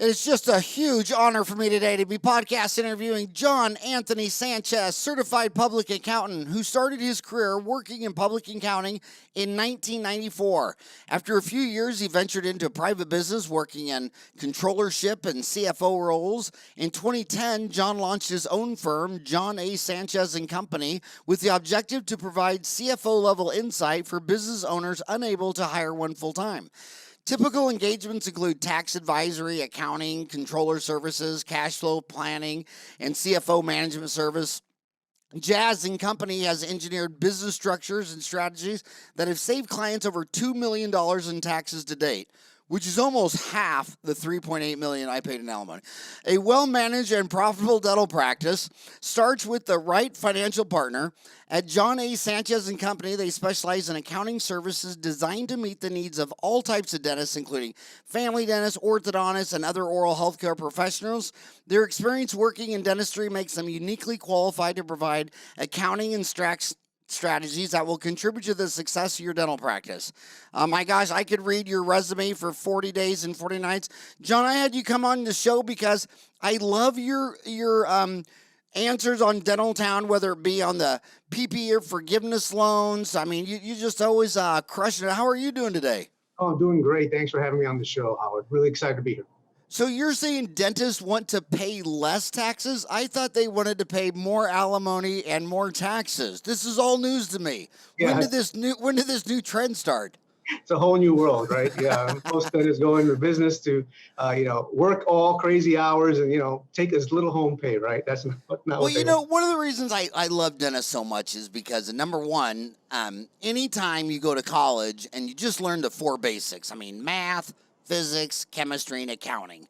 It's just a huge honor for me today to be podcast interviewing John Anthony Sanchez, certified public accountant who started his career working in public accounting in 1994. After a few years, he ventured into private business working in controllership and CFO roles. In 2010, John launched his own firm, John A Sanchez Company, with the objective to provide CFO-level insight for business owners unable to hire one full-time. Typical engagements include tax advisory, accounting, controller services, cash flow planning, and CFO management service. Jazz & Company has engineered business structures and strategies that have saved clients over $2 million in taxes to date, which is almost half the $3.8 million I paid in alimony. A well-managed and profitable dental practice starts with the right financial partner. At John A. Sanchez & Company, they specialize in accounting services designed to meet the needs of all types of dentists, including family dentists, orthodontists, and other oral healthcare professionals. Their experience working in dentistry makes them uniquely qualified to provide accounting and strategies that will contribute to the success of your dental practice. My gosh, I could read your resume for 40 days and 40 nights. John, I had you come on the show because I love your answers on Dental Town, whether it be on the PPA or forgiveness loans. I mean, you just always crushing it. How are you doing today? Oh, doing great. Thanks for having me on the show, Howard. Really excited to be here. So you're saying dentists want to pay less taxes? I thought they wanted to pay more alimony and more taxes. This is all news to me. Yeah. When did this new trend start? It's a whole new world, right? Yeah, most dentists go into business to, work all crazy hours and, take as little home pay, right? That's not what they want. One of the reasons I love dentists so much is because, number one, anytime you go to college and you just learn the four basics, math, physics, chemistry, and accounting.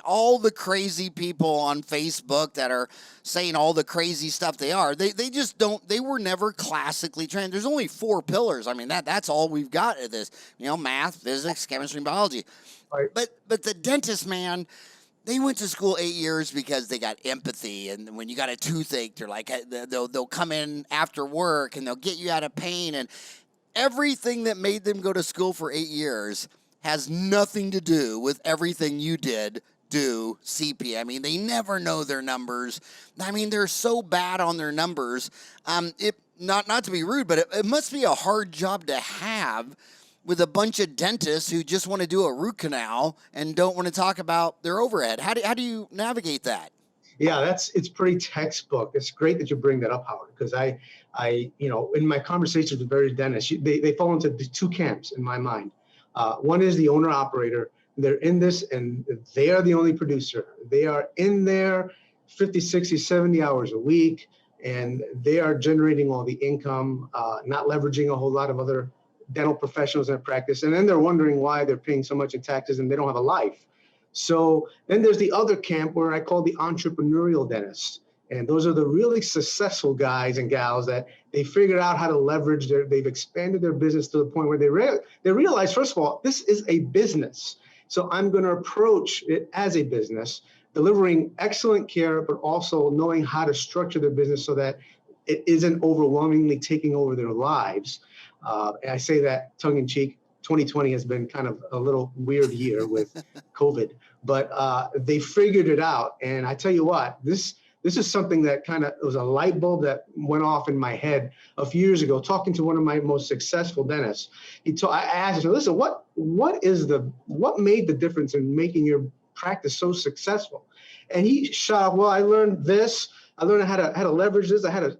All the crazy people on Facebook that are saying all the crazy stuff they were never classically trained. There's only four pillars. That's all we've got at this, math, physics, chemistry, and biology. Right. But the dentist, man, they went to school 8 years because they got empathy. And when you got a toothache, they're like, they'll come in after work and they'll get you out of pain. And everything that made them go to school for 8 years has nothing to do with everything you do CPA. They never know their numbers. They're so bad on their numbers. Not to be rude, but it must be a hard job to have with a bunch of dentists who just want to do a root canal and don't want to talk about their overhead. How do you navigate that? Yeah, it's pretty textbook. It's great that you bring that up, Howard, because I in my conversations with various dentists, they fall into the two camps in my mind. One is the owner-operator. They're in this, and they are the only producer. They are in there 50, 60, 70 hours a week, and they are generating all the income, not leveraging a whole lot of other dental professionals in their practice. And then they're wondering why they're paying so much in taxes and they don't have a life. So then there's the other camp where I call the entrepreneurial dentist. And those are the really successful guys and gals that they figured out how to leverage they've expanded their business to the point where they realize, first of all, this is a business. So I'm going to approach it as a business, delivering excellent care, but also knowing how to structure their business so that it isn't overwhelmingly taking over their lives. And I say that tongue in cheek. 2020 has been kind of a little weird year with COVID, but they figured it out. And I tell you what, this is something that it was a light bulb that went off in my head a few years ago, talking to one of my most successful dentists. I asked him, listen, what made the difference in making your practice so successful? And he shot, well, I learned this. I learned how to leverage this. I had to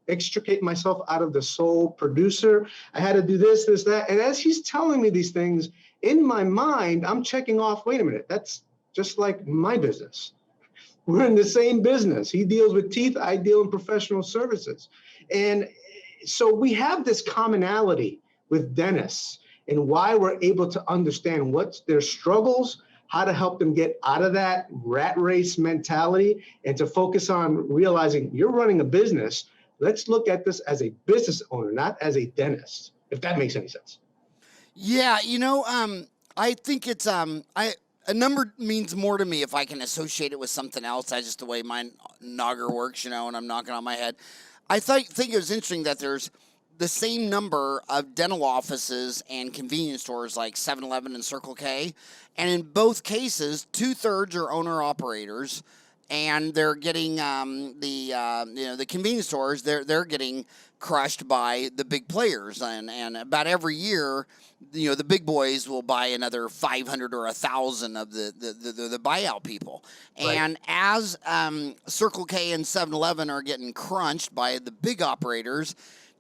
extricate myself out of the sole producer. I had to do this, that. And as he's telling me these things, in my mind, I'm checking off, wait a minute, that's just like my business. We're in the same business. He deals with teeth. I deal in professional services. And so we have this commonality with dentists and why we're able to understand what's their struggles, how to help them get out of that rat race mentality and to focus on realizing you're running a business. Let's look at this as a business owner, not as a dentist, if that makes any sense. Yeah, I think it's a number means more to me if I can associate it with something else. That's just the way my nogger works, and I'm knocking on my head. I think it was interesting that there's the same number of dental offices and convenience stores like 7-Eleven and Circle K. And in both cases, 2/3 are owner operators, and they're getting the convenience stores. They're getting crushed by the big players, and about every year, the big boys will buy another 500 or 1,000 of the buyout people. Right. And as Circle K and 7-Eleven are getting crunched by the big operators,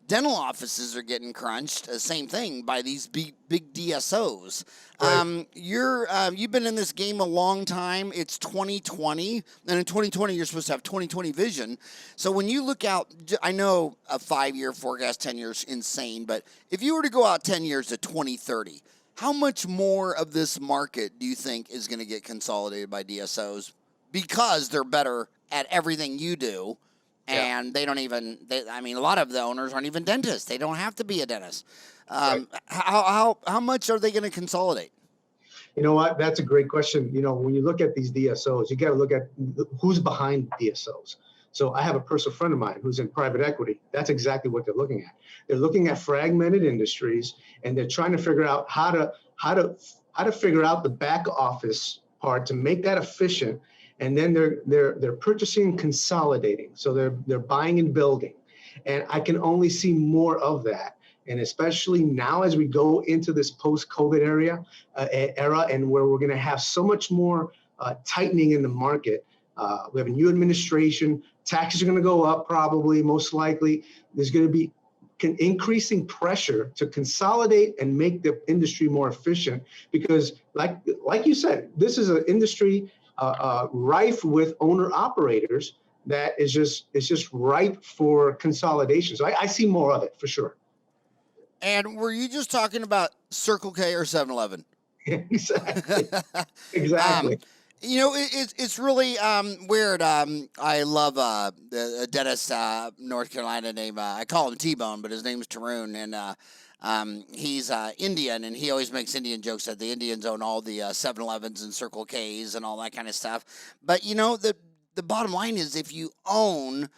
dental offices are getting crunched, same thing, by these big DSOs. Right. You've been in this game a long time. It's 2020, and in 2020 you're supposed to have 2020 vision. So when you look out, I know a 5-year forecast, 10 years, insane, but if you were to go out 10 years to 2030, how much more of this market do you think is going to get consolidated by DSOs because they're better at everything you do? And they don't even, a lot of the owners aren't even dentists. They don't have to be a dentist. Right. How much are they going to consolidate? You know what? That's a great question. When you look at these DSOs, you got to look at who's behind DSOs. So I have a personal friend of mine who's in private equity. That's exactly what they're looking at. They're looking at fragmented industries, and they're trying to figure out how to figure out the back office part to make that efficient. And then they're purchasing, consolidating. So they're buying and building. And I can only see more of that. And especially now as we go into this post-COVID era, and where we're going to have so much more tightening in the market. We have a new administration. Taxes are going to go up probably, most likely. There's going to be increasing pressure to consolidate and make the industry more efficient. Because like you said, this is an industry rife with owner operators that is just ripe for consolidation. So I see more of it for sure. And were you just talking about Circle K or 7-Eleven? Exactly. Exactly. It's really weird. I love a dentist, North Carolina named, I call him T-Bone, but his name's Tarun, and he's Indian, and he always makes Indian jokes that the Indians own all the 7-Elevens and Circle Ks and all that kind of stuff. But the bottom line is, if you own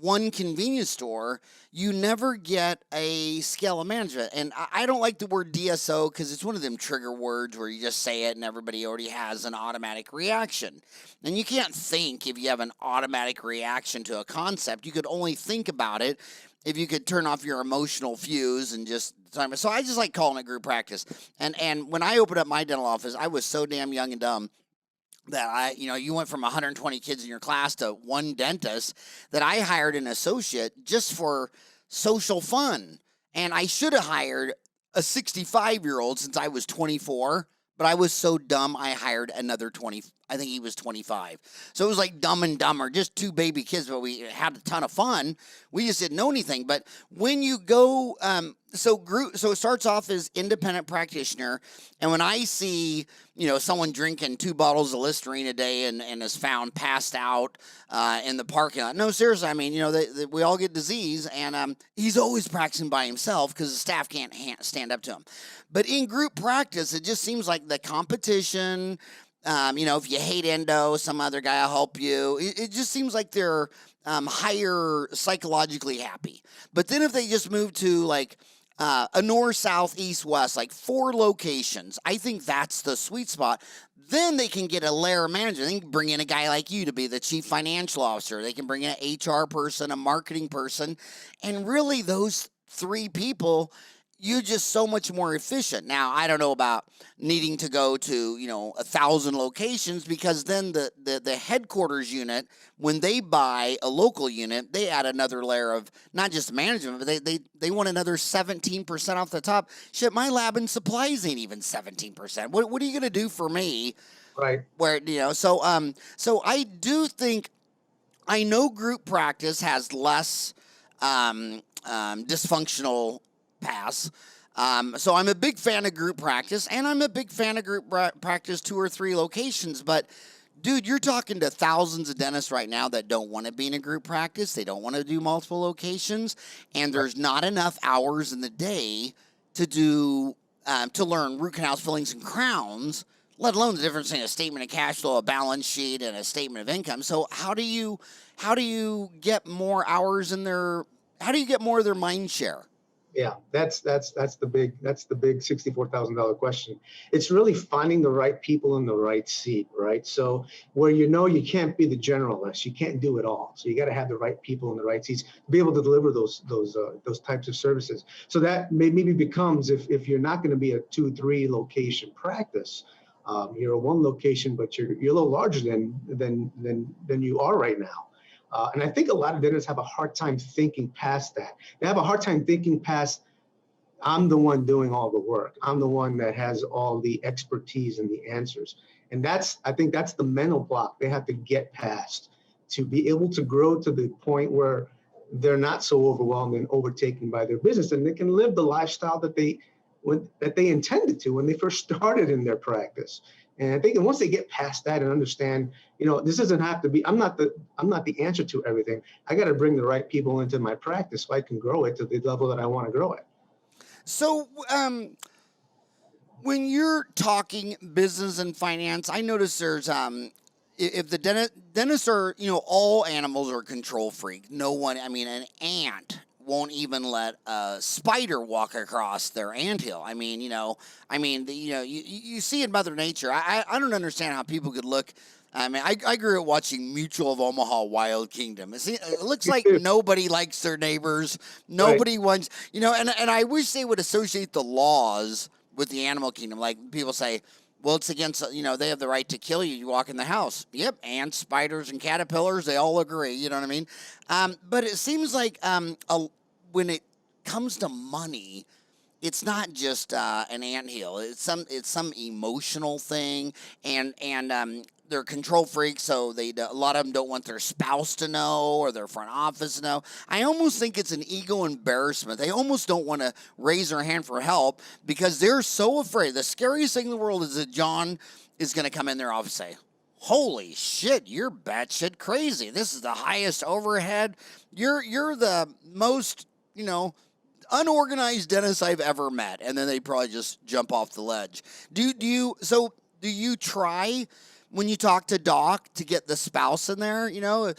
one convenience store, you never get a scale of management. And I don't like the word DSO because it's one of them trigger words where you just say it and everybody already has an automatic reaction. And you can't think if you have an automatic reaction to a concept. You could only think about it if you could turn off your emotional fuse and just time. So I just like calling it group practice. And when I opened up my dental office, I was so damn young and dumb that you went from 120 kids in your class to one dentist, that I hired an associate just for social fun. And I should have hired a 65-year-old since I was 24, but I was so dumb I hired another 20. I think he was 25. So it was like Dumb and Dumber, just two baby kids, but we had a ton of fun. We just didn't know anything. But when you go, so it starts off as independent practitioner, and when I see someone drinking 2 bottles of Listerine a day and is found passed out in the parking lot. No, seriously, we all get disease, and he's always practicing by himself because the staff can't stand up to him. But in group practice, it just seems like the competition. If you hate endo, some other guy will help you. It just seems like they're higher psychologically happy. But then if they just move to like a north, south, east, west, like 4 locations, I think that's the sweet spot. Then they can get a layer of manager. They can bring in a guy like you to be the chief financial officer. They can bring in an HR person, a marketing person, and really those 3 people, you're just so much more efficient. Now, I don't know about needing to go to, 1,000 locations, because then the headquarters unit, when they buy a local unit, they add another layer of not just management, but they want another 17% off the top. Shit, my lab and supplies ain't even 17%. What are you going to do for me? Right. Where, so I do think, I know group practice has less dysfunctional pass. So I'm a big fan of group practice, and I'm a big fan of group practice 2 or 3 locations. But, dude, you're talking to thousands of dentists right now that don't want to be in a group practice. They don't want to do multiple locations, and there's not enough hours in the day to do to learn root canals, fillings, and crowns, let alone the difference in a statement of cash flow, a balance sheet, and a statement of income. So how do you get more hours in their? How do you get more of their mind share? Yeah, that's the big $64,000 question. It's really finding the right people in the right seat, right? So where you can't be the generalist, you can't do it all. So you got to have the right people in the right seats to be able to deliver those types of services. So that maybe becomes, if you're not going to be a 2-3 location practice, you're a one location, but you're a little larger than you are right now. And I think a lot of dentists have a hard time thinking past that. They have a hard time thinking past, I'm the one doing all the work. I'm the one that has all the expertise and the answers. And I think that's the mental block they have to get past to be able to grow to the point where they're not so overwhelmed and overtaken by their business, and they can live the lifestyle that they intended to when they first started in their practice. And I think once they get past that and understand, this doesn't have to be, I'm not the answer to everything. I got to bring the right people into my practice so I can grow it to the level that I want to grow it. So, when you're talking business and finance, I notice there's if the dentists are, all animals are control freak. No one, I mean, an ant won't even let a spider walk across their anthill. You see in Mother Nature. I don't understand how people could look. I mean, I grew up watching Mutual of Omaha Wild Kingdom. It looks like nobody likes their neighbors. Nobody wants, and I wish they would associate the laws with the animal kingdom. Like people say, well, it's against, they have the right to kill you. You walk in the house. Yep, ants, spiders, and caterpillars, they all agree. You know what I mean? But it seems like when it comes to money, it's not just an anthill. It's some emotional thing, and they're control freaks, so a lot of them don't want their spouse to know or their front office to know. I almost think it's an ego embarrassment. They almost don't want to raise their hand for help because they're so afraid. The scariest thing in the world is that John is going to come in their office and say, holy shit, you're batshit crazy. This is the highest overhead. You're the most, unorganized dentist I've ever met. And then they probably just jump off the ledge. Do you try when you talk to Doc to get the spouse in there? You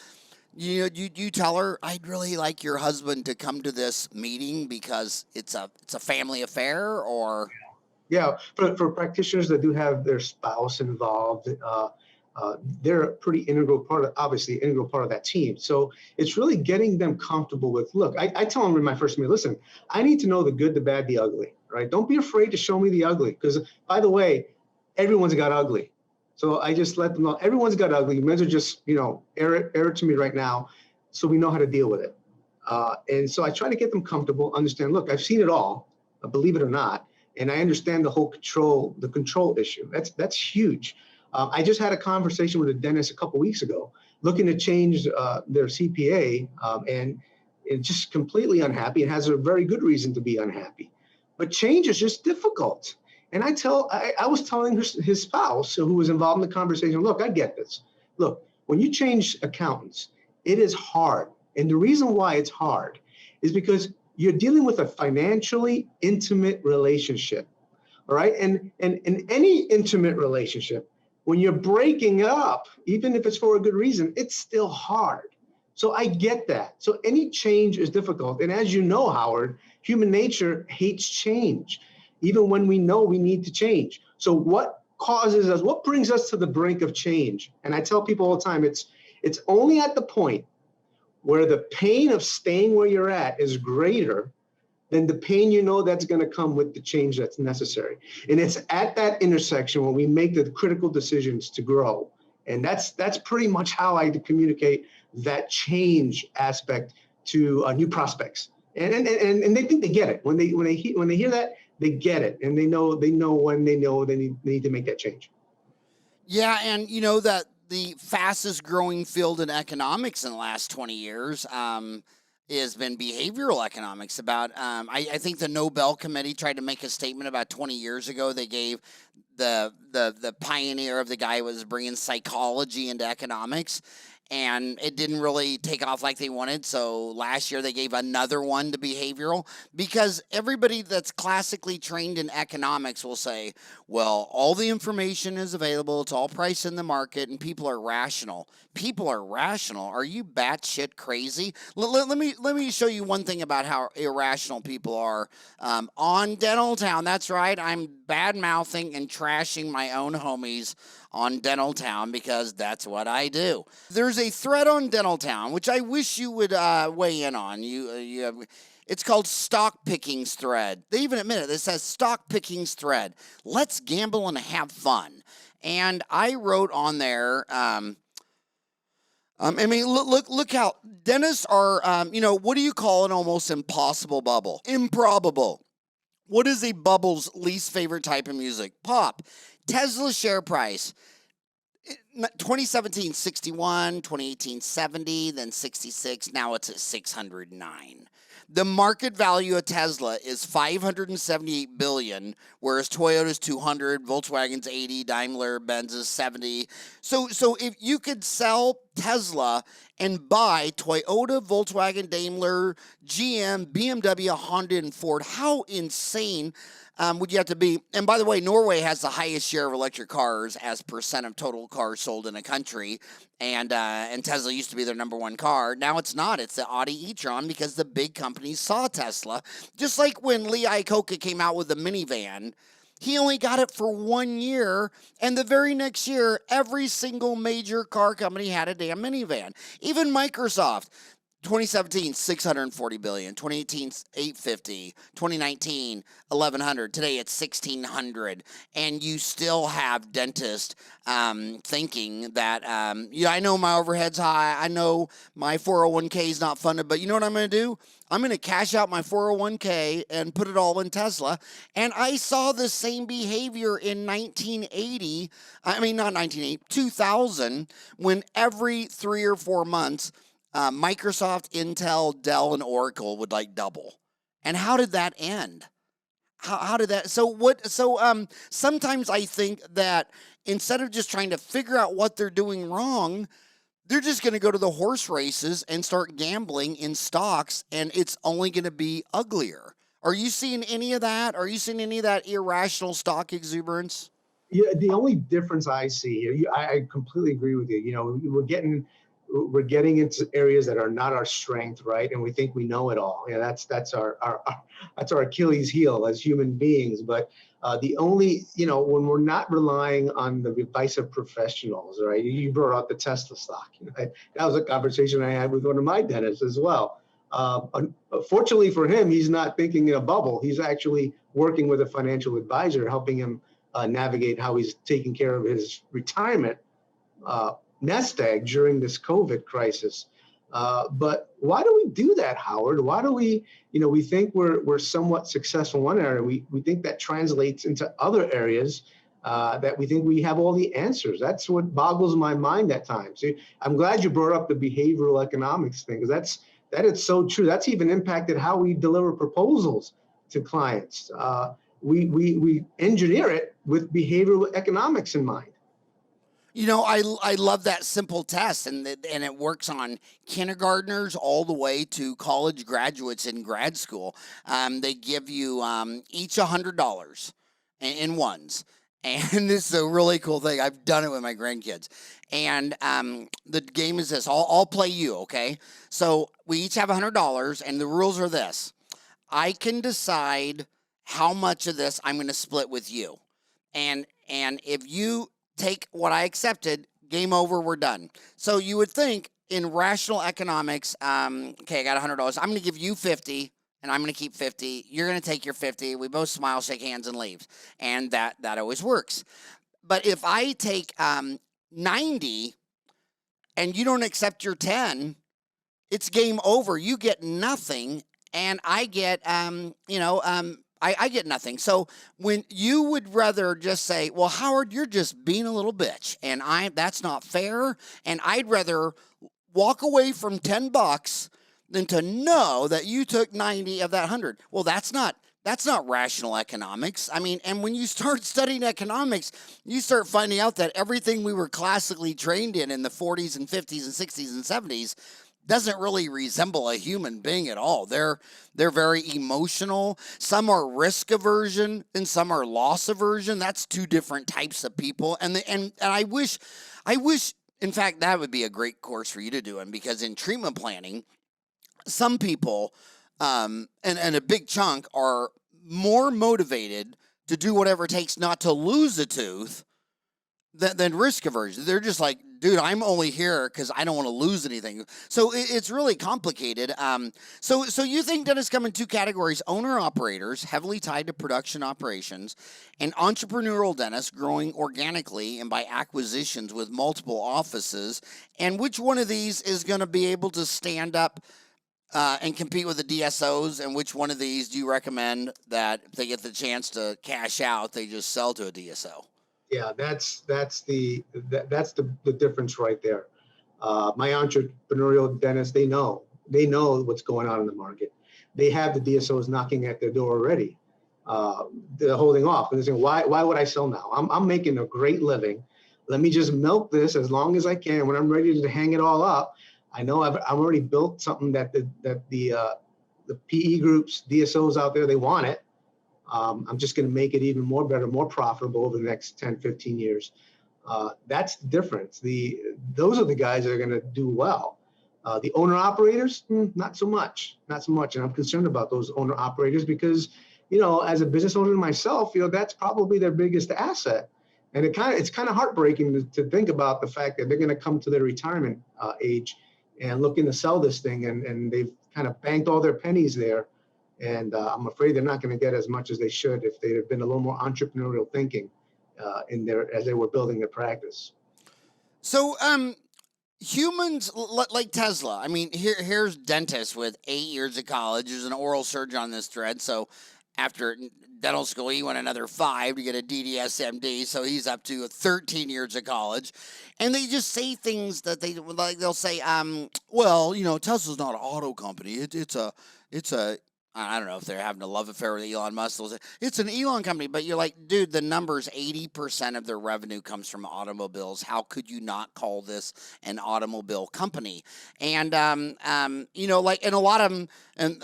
tell her, I'd really like your husband to come to this meeting because it's a family affair, or? Yeah, for practitioners that do have their spouse involved, they're a pretty integral part of that team. So it's really getting them comfortable with, look, I tell them in my first meeting, listen, I need to know the good, the bad, the ugly, right? Don't be afraid to show me the ugly, because by the way, everyone's got ugly. So I just let them know everyone's got ugly. You might as well just, air it to me right now so we know how to deal with it. And so I try to get them comfortable, understand, look, I've seen it all, believe it or not. And I understand the whole control issue. That's huge. I just had a conversation with a dentist a couple weeks ago, looking to change their CPA, and it's just completely unhappy and has a very good reason to be unhappy. But change is just difficult. And I was telling his spouse, who was involved in the conversation, look, I get this. Look, when you change accountants, it is hard. And the reason why it's hard is because you're dealing with a financially intimate relationship, all right? And in any intimate relationship, when you're breaking up, even if it's for a good reason, it's still hard. So I get that. So any change is difficult. And as you know, Howard, human nature hates change, even when we know we need to change. So what brings us to the brink of change? And I tell people all the time, it's only at the point where the pain of staying where you're at is greater than the pain that's going to come with the change that's necessary. And it's at that intersection when we make the critical decisions to grow. And that's pretty much how I communicate that change aspect to new prospects. And they think they get it. When they hear that, they get it, and they know when they need to make that change. Yeah, and that the fastest growing field in economics in the last 20 years has been behavioral economics. About I think the Nobel Committee tried to make a statement about 20 years ago. They gave the pioneer of the guy who was bringing psychology into economics, and it didn't really take off like they wanted. So last year they gave another one to behavioral, because everybody that's classically trained in economics will say, well, all the information is available, it's all priced in the market, and people are rational. People are rational? Are you batshit crazy? Let me show you one thing about how irrational people are. On Dental Town, that's right, I'm bad mouthing and trashing my own homies on Dental Town because that's what I do. There's a thread on Dental Town which I wish you would weigh in on. It's called Stock Pickings Thread. They even admit it. It says Stock Pickings Thread. Let's gamble and have fun. And I wrote on there. I mean, look how dentists are. What do you call an almost impossible bubble? Improbable. What is a bubble's least favorite type of music? Pop. Tesla share price. 2017, 61, 2018, 70, then 66. Now it's at 609. The market value of Tesla is $578 billion, whereas Toyota's 200, Volkswagen's 80, Daimler Benz is 70. So if you could sell Tesla and buy Toyota, Volkswagen, Daimler, GM, BMW, Honda, and Ford, how insane would you have to be? And by the way, Norway has the highest share of electric cars as percent of total cars sold in a country. And Tesla used to be their number one car. Now it's not. It's the Audi e-tron because the big companies saw Tesla. Just like when Lee Iacocca came out with the minivan, he only got it for 1 year, and the very next year, every single major car company had a damn minivan. Even Microsoft. 2017, 640 billion. 2018, 850. 2019, 1100. Today it's 1600. And you still have dentists thinking that, I know my overhead's high. I know my 401k is not funded, but you know what I'm going to do? I'm going to cash out my 401k and put it all in Tesla. And I saw the same behavior in 1980. I mean, not 1980, 2000, when every 3 or 4 months, Microsoft, Intel, Dell, and Oracle would like double. And how did that end? How did that? Sometimes I think that instead of just trying to figure out what they're doing wrong, they're just going to go to the horse races and start gambling in stocks, and it's only going to be uglier. Are you seeing any of that? Are you seeing any of that irrational stock exuberance? Yeah, the only difference I see, I completely agree with you. We're getting into areas that are not our strength, right? And we think we know it all. Yeah, that's our that's our Achilles heel as human beings. But the only, when we're not relying on the advice of professionals, right? You brought up the Tesla stock. That was a conversation I had with one of my dentists as well. Fortunately for him, he's not thinking in a bubble. He's actually working with a financial advisor, helping him navigate how he's taking care of his retirement nest egg during this COVID crisis. But why do we do that, Howard? Why do we, we think we're somewhat successful in one area. We think that translates into other areas that we think we have all the answers. That's what boggles my mind at times. I'm glad you brought up the behavioral economics thing, because that is so true. That's even impacted how we deliver proposals to clients. We engineer it with behavioral economics in mind. I love that simple test, and it works on kindergartners all the way to college graduates in grad school. They give you each $100 in ones. And this is a really cool thing. I've done it with my grandkids. And the game is this. I'll play you, okay? So we each have $100, and the rules are this. I can decide how much of this I'm going to split with you. And if you take what I accepted, game over, we're done. So you would think in rational economics, okay, I got $100. I'm going to give you 50, and I'm going to keep 50. You're going to take your 50. We both smile, shake hands, and leave. And that always works. But if I take 90 and you don't accept your 10, it's game over. You get nothing, and I get, I get nothing. So when you would rather just say, well, Howard, you're just being a little bitch, and that's not fair, and I'd rather walk away from $10 than to know that you took 90 of that 100. Well, that's not That's not rational economics. I mean, and when you start studying economics, you start finding out that everything we were classically trained in the 40s and 50s and 60s and 70s doesn't really resemble a human being at all. They're very emotional. Some are risk aversion and some are loss aversion. That's two different types of people. And I wish in fact that would be a great course for you to do, and because in treatment planning, some people, and a big chunk, are more motivated to do whatever it takes not to lose a tooth than risk aversion. They're just like, dude, I'm only here because I don't want to lose anything. So it's really complicated. So you think dentists come in two categories: owner-operators, heavily tied to production operations, and entrepreneurial dentists growing organically and by acquisitions with multiple offices. And which one of these is going to be able to stand up and compete with the DSOs, and which one of these do you recommend that if they get the chance to cash out, they just sell to a DSO? Yeah, that's the difference right there. My entrepreneurial dentists, they know what's going on in the market. They have the DSOs knocking at their door already. They're holding off, and they're saying, why would I sell now? I'm making a great living. Let me just milk this as long as I can. When I'm ready to hang it all up, I know I've already built something that the PE groups, DSOs out there, they want it. I'm just going to make it even more better, more profitable over the next 10, 15 years. That's the difference. Those are the guys that are going to do well. The owner operators, not so much. And I'm concerned about those owner operators because, as a business owner myself, that's probably their biggest asset. And it's kind of heartbreaking to think about the fact that they're going to come to their retirement age and looking to sell this thing, and they've kind of banked all their pennies there. And I'm afraid they're not going to get as much as they should if they'd have been a little more entrepreneurial thinking as they were building their practice. So, humans like Tesla. I mean, here's dentists with 8 years of college. There's an oral surgeon on this thread. So after dental school, he went another 5 to get a DDS-MD. So he's up to 13 years of college. And they just say things that they'll say, well, Tesla's not an auto company. It's a I don't know if they're having a love affair with Elon Musk. They'll say, it's an Elon company, but you're like, dude, the numbers, 80% of their revenue comes from automobiles. How could you not call this an automobile company? And, and a lot of them, and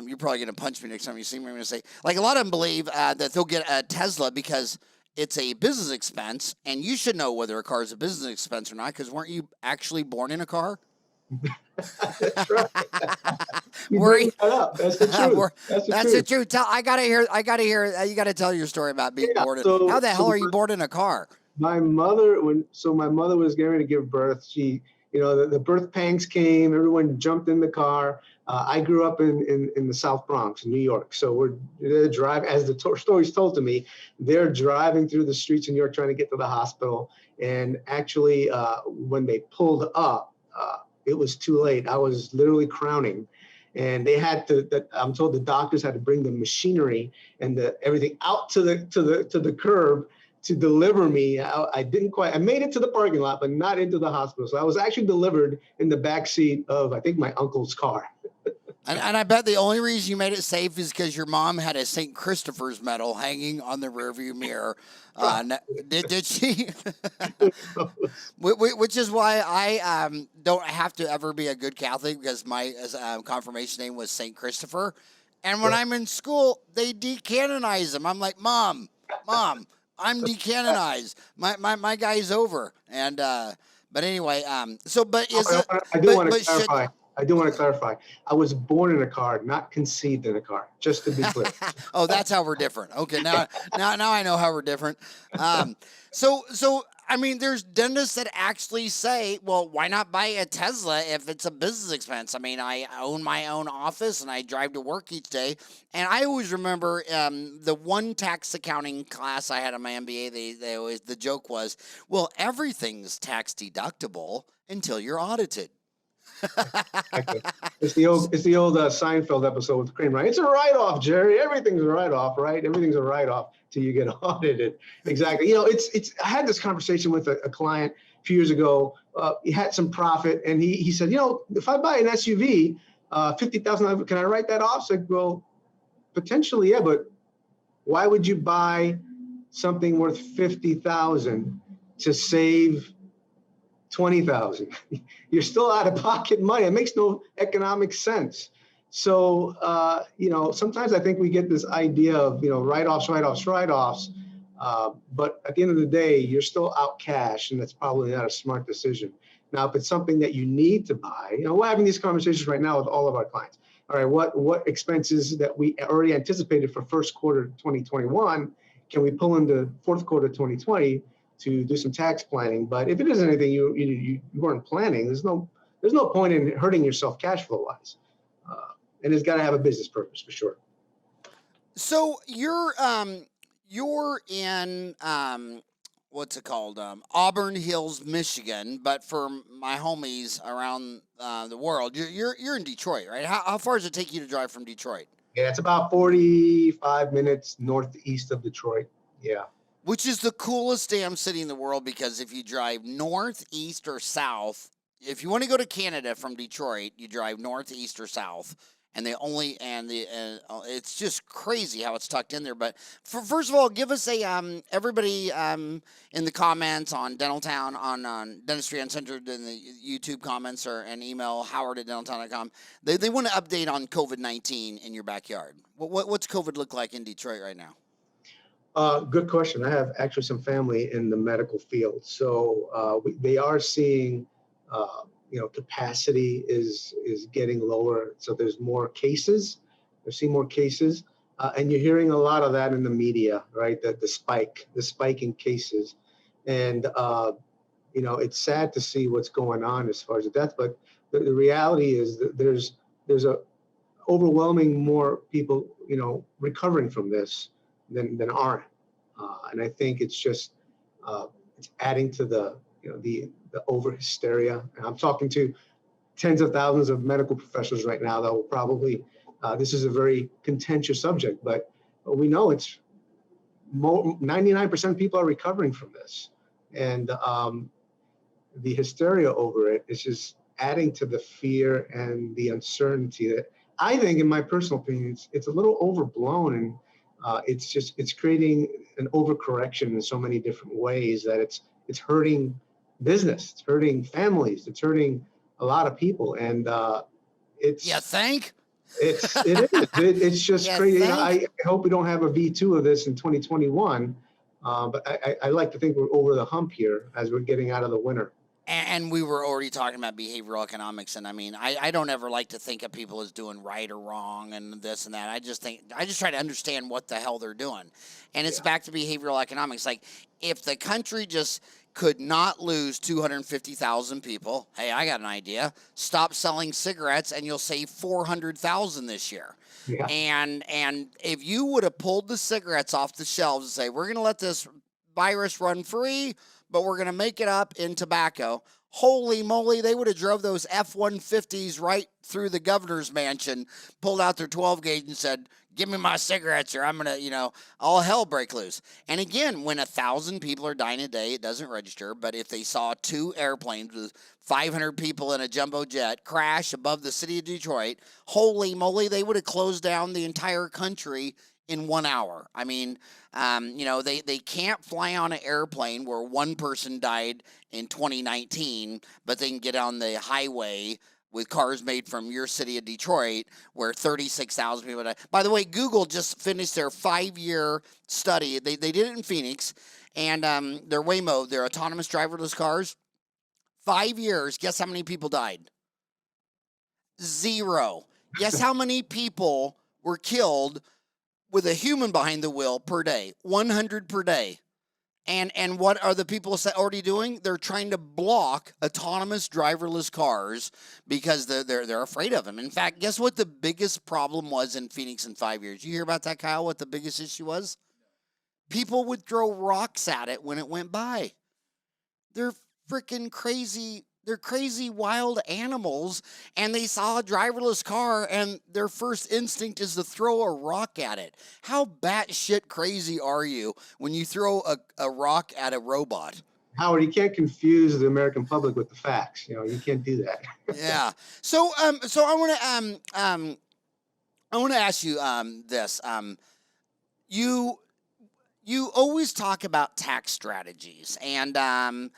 you're probably going to punch me next time you see me, I'm going to say, like, a lot of them believe that they'll get a Tesla because it's a business expense, and you should know whether a car is a business expense or not, because weren't you actually born in a car? That's right. You bring that up. That's the truth. That's the truth. I gotta hear. You gotta tell your story about being born. How the hell are you born in a car? My mother was getting ready to give birth. She, the birth pangs came. Everyone jumped in the car. I grew up in the South Bronx, New York. So they're driving, as the story's told to me, they're driving through the streets in New York trying to get to the hospital. And actually, when they pulled up, it was too late. I was literally crowning, and they had to. I'm told the doctors had to bring the machinery and everything out to the curb to deliver me. I didn't quite. I made it to the parking lot, but not into the hospital. So I was actually delivered in the back seat of, I think, my uncle's car. And I bet the only reason you made it safe is because your mom had a St. Christopher's medal hanging on the rearview mirror. Did she? Which is why I don't have to ever be a good Catholic, because my confirmation name was St. Christopher. And when I'm in school, they decanonize him. I'm like, Mom, I'm decanonized. My guy's over. And but anyway, I do want to clarify. I was born in a car, not conceived in a car, just to be clear. Oh, that's how we're different. Okay, now I know how we're different. So I mean, there's dentists that actually say, well, why not buy a Tesla if it's a business expense? I mean, I own my own office and I drive to work each day. And I always remember the one tax accounting class I had in my MBA, they always, the joke was, well, everything's tax deductible until you're audited. It's the old Seinfeld episode with Kramer. It's a write-off, Jerry. Everything's a write-off, right? Everything's a write-off till you get audited. Exactly. I had this conversation with a client a few years ago. He had some profit, and he said, if I buy an SUV, $50,000, can I write that off? So I go, Potentially, yeah, but why would you buy something worth 50,000 to save 20,000? You're still out of pocket money. It makes no economic sense. So, sometimes I think we get this idea of, write-offs. But at the end of the day, you're still out cash, and that's probably not a smart decision. Now, if it's something that you need to buy, we're having these conversations right now with all of our clients. All right, what expenses that we already anticipated for first quarter 2021 can we pull into fourth quarter 2020 to do some tax planning? But if it isn't anything you weren't planning, there's no point in hurting yourself cash flow wise, and it's got to have a business purpose for sure. So you're in what's it called? Auburn Hills, Michigan. But for my homies around the world, you're in Detroit, right? How far does it take you to drive from Detroit? Yeah, it's about 45 minutes northeast of Detroit. Yeah. Which is the coolest damn city in the world, because if you drive north, east, or south, if you want to go to Canada from Detroit, you drive north, east, or south. And it's just crazy how it's tucked in there. But first of all, give us a everybody in the comments on Dentaltown, on Dentistry Uncensored, in the YouTube comments, or an email howard@dentaltown.com. They want to update on COVID-19 in your backyard. What's COVID look like in Detroit right now? Good question. I have actually some family in the medical field, so they are seeing. Capacity is getting lower. So there's more cases. They're seeing more cases. And you're hearing a lot of that in the media, right? The spike in cases. And, it's sad to see what's going on as far as the death, but the reality is that there's a overwhelming more people, recovering from this than aren't. And I think it's just, it's adding to the over hysteria. And I'm talking to tens of thousands of medical professionals right now that will probably, this is a very contentious subject, but we know it's 99% of people are recovering from this. And the hysteria over it is just adding to the fear and the uncertainty that I think, in my personal opinion, it's a little overblown, and it's creating an overcorrection in so many different ways that it's hurting business, it's hurting families, it's hurting a lot of people, and it's it's just crazy. I hope we don't have a V2 of this in 2021, but I like to think we're over the hump here as we're getting out of the winter. And we were already talking about behavioral economics, and I mean, I don't ever like to think of people as doing right or wrong and this and that. I just try to understand what the hell they're doing, and it's back to behavioral economics. Like, if the country just could not lose 250,000 people, hey, I got an idea. Stop selling cigarettes, and you'll save 400,000 this year. Yeah. And if you would have pulled the cigarettes off the shelves and say, we're going to let this virus run free, but we're going to make it up in tobacco, holy moly, they would have drove those F-150s right through the governor's mansion, pulled out their 12 gauge and said, give me my cigarettes, or I'm going to, all hell break loose. And again, when 1,000 people are dying a day, it doesn't register. But if they saw 2 airplanes with 500 people in a jumbo jet crash above the city of Detroit, holy moly, they would have closed down the entire country in 1 hour. I mean, they can't fly on an airplane where one person died in 2019, but they can get on the highway with cars made from your city of Detroit, where 36,000 people died. By the way, Google just finished their 5-year study. They did it in Phoenix, and their Waymo, their autonomous driverless cars, 5 years, guess how many people died? 0. Guess how many people were killed with a human behind the wheel per day? 100 per day. And what are the people already doing? They're trying to block autonomous driverless cars because they're afraid of them. In fact, guess what the biggest problem was in Phoenix in 5 years? You hear about that, Kyle? What the biggest issue was? People would throw rocks at it when it went by. They're freaking crazy. They're crazy wild animals, and they saw a driverless car, and their first instinct is to throw a rock at it. How batshit crazy are you when you throw a rock at a robot? Howard, you can't confuse the American public with the facts. You can't do that. Yeah. So I want to I want to ask you this. You you always talk about tax strategies, and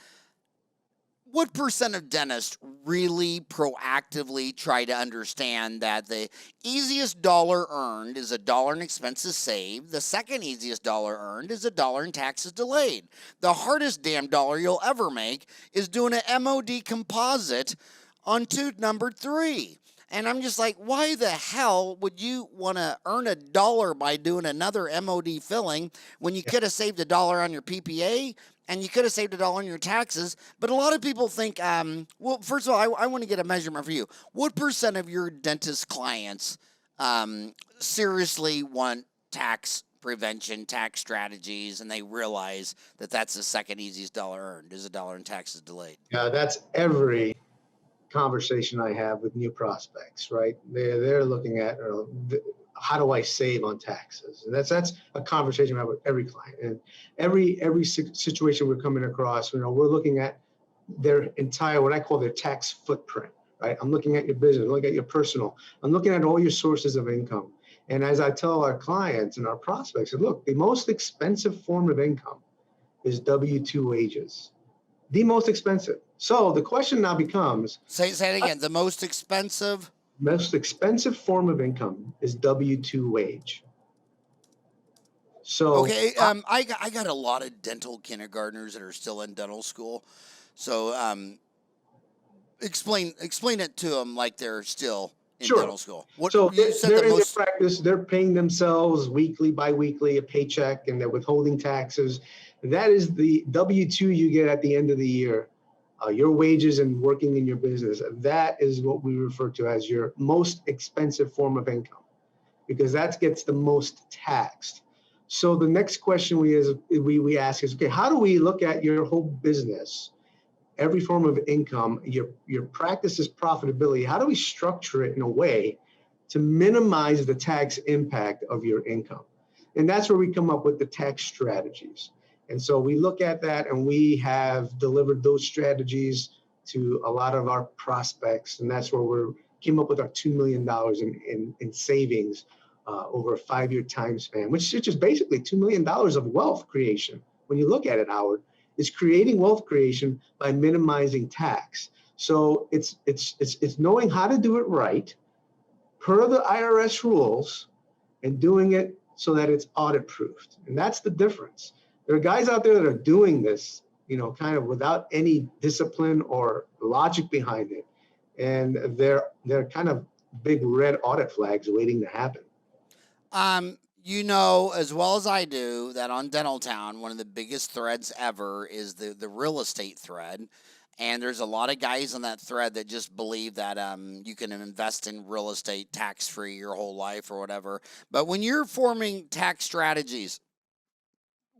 what percent of dentists really proactively try to understand that the easiest dollar earned is a dollar in expenses saved? The second easiest dollar earned is a dollar in taxes delayed. The hardest damn dollar you'll ever make is doing an MOD composite on tooth number 3. And I'm just like, why the hell would you want to earn a dollar by doing another MOD filling when you could have saved a dollar on your PPA and you could have saved a dollar on your taxes? But a lot of people think, well, first of all, I want to get a measurement for you. What percent of your dentist clients seriously want tax prevention, tax strategies, and they realize that that's the second easiest dollar earned is a dollar in taxes delayed? Yeah, that's every conversation I have with new prospects, right? They're looking at how do I save on taxes, and that's a conversation I have with every client, and every situation we're coming across. We're looking at their entire, what I call their tax footprint, right? I'm looking at your business, looking at your personal, I'm looking at all your sources of income, and as I tell our clients and our prospects, look, the most expensive form of income is W-2 wages. The most expensive. So the question now becomes, Say it again. The most expensive form of income is W-2 wage. So okay, I got a lot of dental kindergartners that are still in dental school. So explain it to them like they're still in sure. dental school. What So you said they're the in most their practice, they're paying themselves weekly, biweekly, a paycheck, and they're withholding taxes. That is the W-2 you get at the end of the year. Your wages and working in your business. That is what we refer to as your most expensive form of income, because that gets the most taxed. So the next question we ask is, okay, how do we look at your whole business, every form of income, your practice's profitability? How do we structure it in a way to minimize the tax impact of your income? And that's where we come up with the tax strategies. And so we look at that, and we have delivered those strategies to a lot of our prospects. And that's where we came up with our $2 million in savings over a 5-year time span, which is basically $2 million of wealth creation. When you look at it, Howard, is creating wealth creation by minimizing tax. So it's knowing how to do it right per the IRS rules and doing it so that it's audit proofed. And that's the difference. There are guys out there that are doing this, kind of without any discipline or logic behind it. And they're kind of big red audit flags waiting to happen. You know as well as I do that on Dental Town, one of the biggest threads ever is the real estate thread. And there's a lot of guys on that thread that just believe that you can invest in real estate tax-free your whole life or whatever. But when you're forming tax strategies,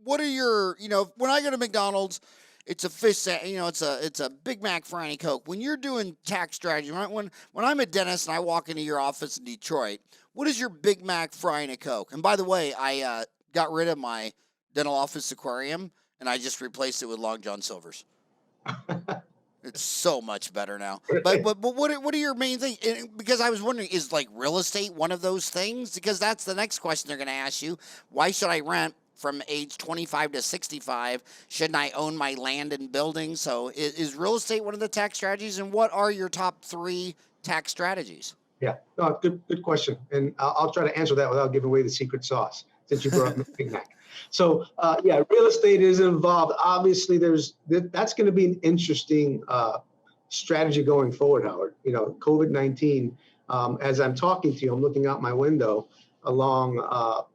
what are your, when I go to McDonald's, it's a fish, it's a Big Mac fry and a Coke. When you're doing tax strategy, right? When I'm a dentist and I walk into your office in Detroit, what is your Big Mac fry and a Coke? And by the way, I got rid of my dental office aquarium and I just replaced it with Long John Silver's. It's so much better now. But what are your main things? Because I was wondering, is like real estate one of those things? Because that's the next question they're going to ask you. Why should I rent from age 25 to 65? Shouldn't I own my land and buildings? So is real estate one of the tax strategies? And what are your top 3 tax strategies? Yeah, no, good question. And I'll try to answer that without giving away the secret sauce, since you brought up Big Mac. So yeah, real estate is involved. Obviously, that's going to be an interesting strategy going forward, Howard. COVID-19, as I'm talking to you, I'm looking out my window along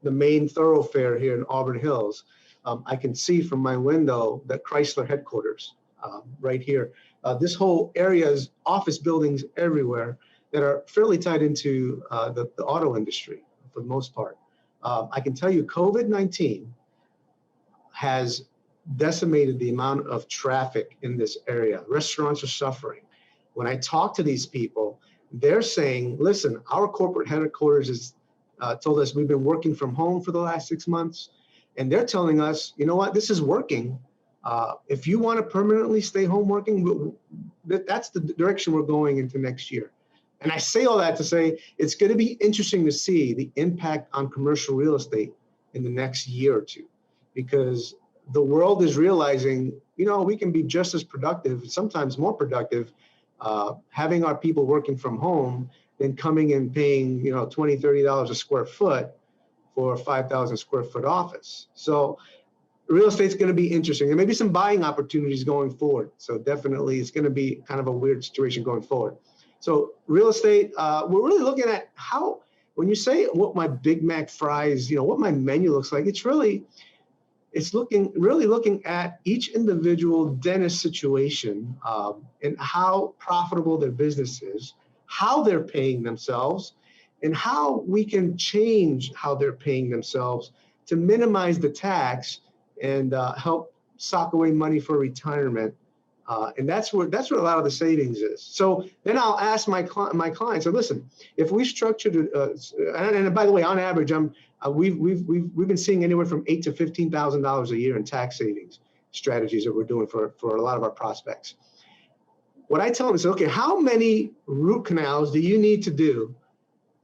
the main thoroughfare here in Auburn Hills. I can see from my window the Chrysler headquarters right here. This whole area is office buildings everywhere that are fairly tied into the auto industry for the most part. I can tell you COVID-19 has decimated the amount of traffic in this area. Restaurants are suffering. When I talk to these people, they're saying, listen, our corporate headquarters has told us we've been working from home for the last 6 months. And they're telling us, you know what, this is working. If you want to permanently stay home working, that's the direction we're going into next year. And I say all that to say it's going to be interesting to see the impact on commercial real estate in the next year or two, because the world is realizing, we can be just as productive, sometimes more productive, having our people working from home than coming and paying, $20, $30 a square foot for a 5,000 square foot office. So real estate's going to be interesting. There may be some buying opportunities going forward. So definitely it's going to be kind of a weird situation going forward. So real estate, we're really looking at how, when you say what my Big Mac fries, what my menu looks like, it's really looking at each individual dentist situation, and how profitable their business is, how they're paying themselves, and how we can change how they're paying themselves to minimize the tax and help sock away money for retirement. And that's where a lot of the savings is. So then I'll ask my clients, so listen, if we structured it, and by the way, on average, we've been seeing anywhere from $8,000 to $15,000 a year in tax savings strategies that we're doing for a lot of our prospects. What I tell them is, okay, how many root canals do you need to do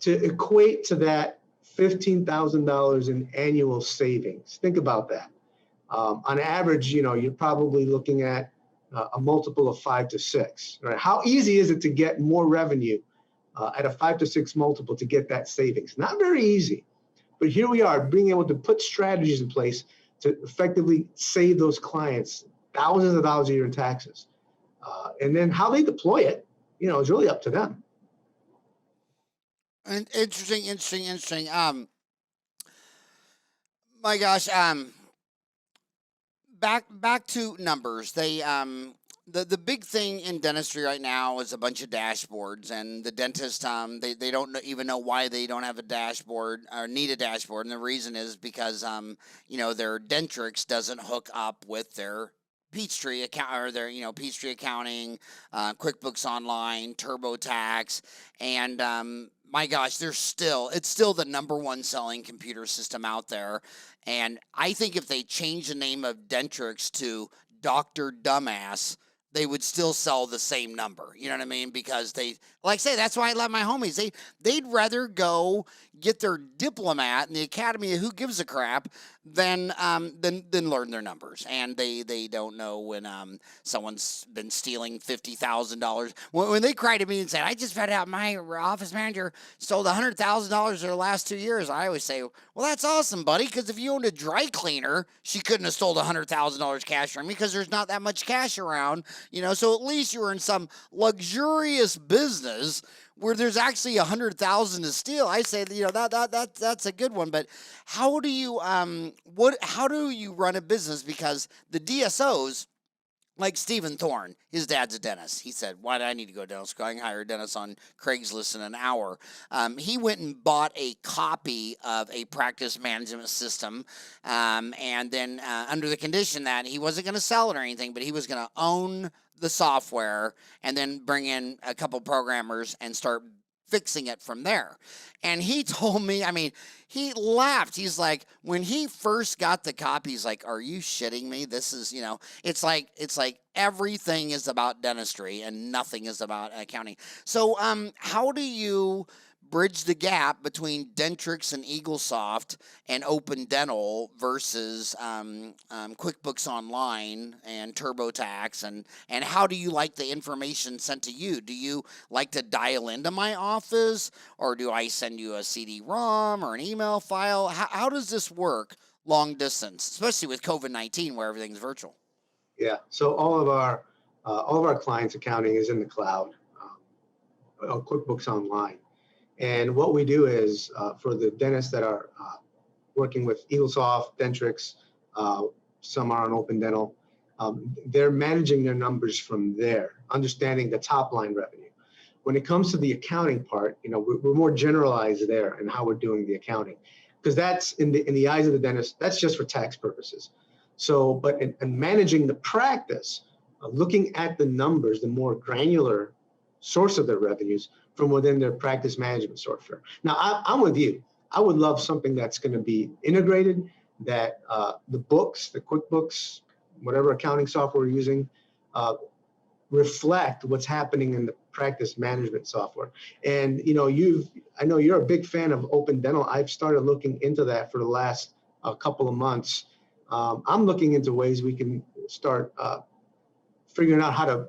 to equate to that $15,000 in annual savings? Think about that. On average, you're probably looking at a multiple of 5 to 6. Right? How easy is it to get more revenue at a 5 to 6 multiple to get that savings? Not very easy. But here we are, being able to put strategies in place to effectively save those clients thousands of dollars a year in taxes. And then how they deploy it, is really up to them. And interesting. My gosh, back to numbers. The big thing in dentistry right now is a bunch of dashboards, and the dentist they don't even know why they don't have a dashboard or need a dashboard, and the reason is because their Dentrix doesn't hook up with their Peachtree account, or their Peachtree accounting, QuickBooks Online, TurboTax, and my gosh, it's still the number one selling computer system out there. And I think if they change the name of Dentrix to Dr. Dumbass, they would still sell the same number. You know what I mean? Because like I say, that's why I love my homies. They'd rather go get their diplomat in the Academy of Who Gives a Crap than learn their numbers. And they don't know when someone's been stealing $50,000. When they cry to me and say, I just found out my office manager stole $100,000 their last 2 years, I always say, well, that's awesome, buddy, because if you owned a dry cleaner, she couldn't have stole $100,000 cash from me because there's not that much cash around. So at least you were in some luxurious business where there's actually 100,000 to steal. I say that's a good one. But how do you run a business? Because the DSOs, like Stephen Thorne, his dad's a dentist. He said, why do I need to go to dental school? I can hire a dentist on Craigslist in an hour. He went and bought a copy of a practice management system, and then under the condition that he wasn't going to sell it or anything, but he was going to own the software and then bring in a couple programmers and start fixing it from there. And he told me, he laughed. He's like, when he first got the copy, he's like, are you shitting me? This is, it's like everything is about dentistry and nothing is about accounting. So how do you bridge the gap between Dentrix and EagleSoft and Open Dental versus QuickBooks Online and TurboTax, and how do you like the information sent to you? Do you like to dial into my office, or do I send you a CD-ROM or an email file? How does this work long distance, especially with COVID-19 where everything's virtual? Yeah, so all of our clients' accounting is in the cloud, on QuickBooks Online. And what we do is, for the dentists that are working with EagleSoft, Dentrix, some are on Open Dental, they're managing their numbers from there, understanding the top line revenue. When it comes to the accounting part, we're more generalized there in how we're doing the accounting, because that's in the eyes of the dentist, that's just for tax purposes. So, but in managing the practice, looking at the numbers, the more granular source of their revenues from within their practice management software. Now, I'm with you. I would love something that's going to be integrated, that the books, the QuickBooks, whatever accounting software we're using, reflect what's happening in the practice management software. And I know you're a big fan of Open Dental. I've started looking into that for the last couple of months. I'm looking into ways we can start figuring out how to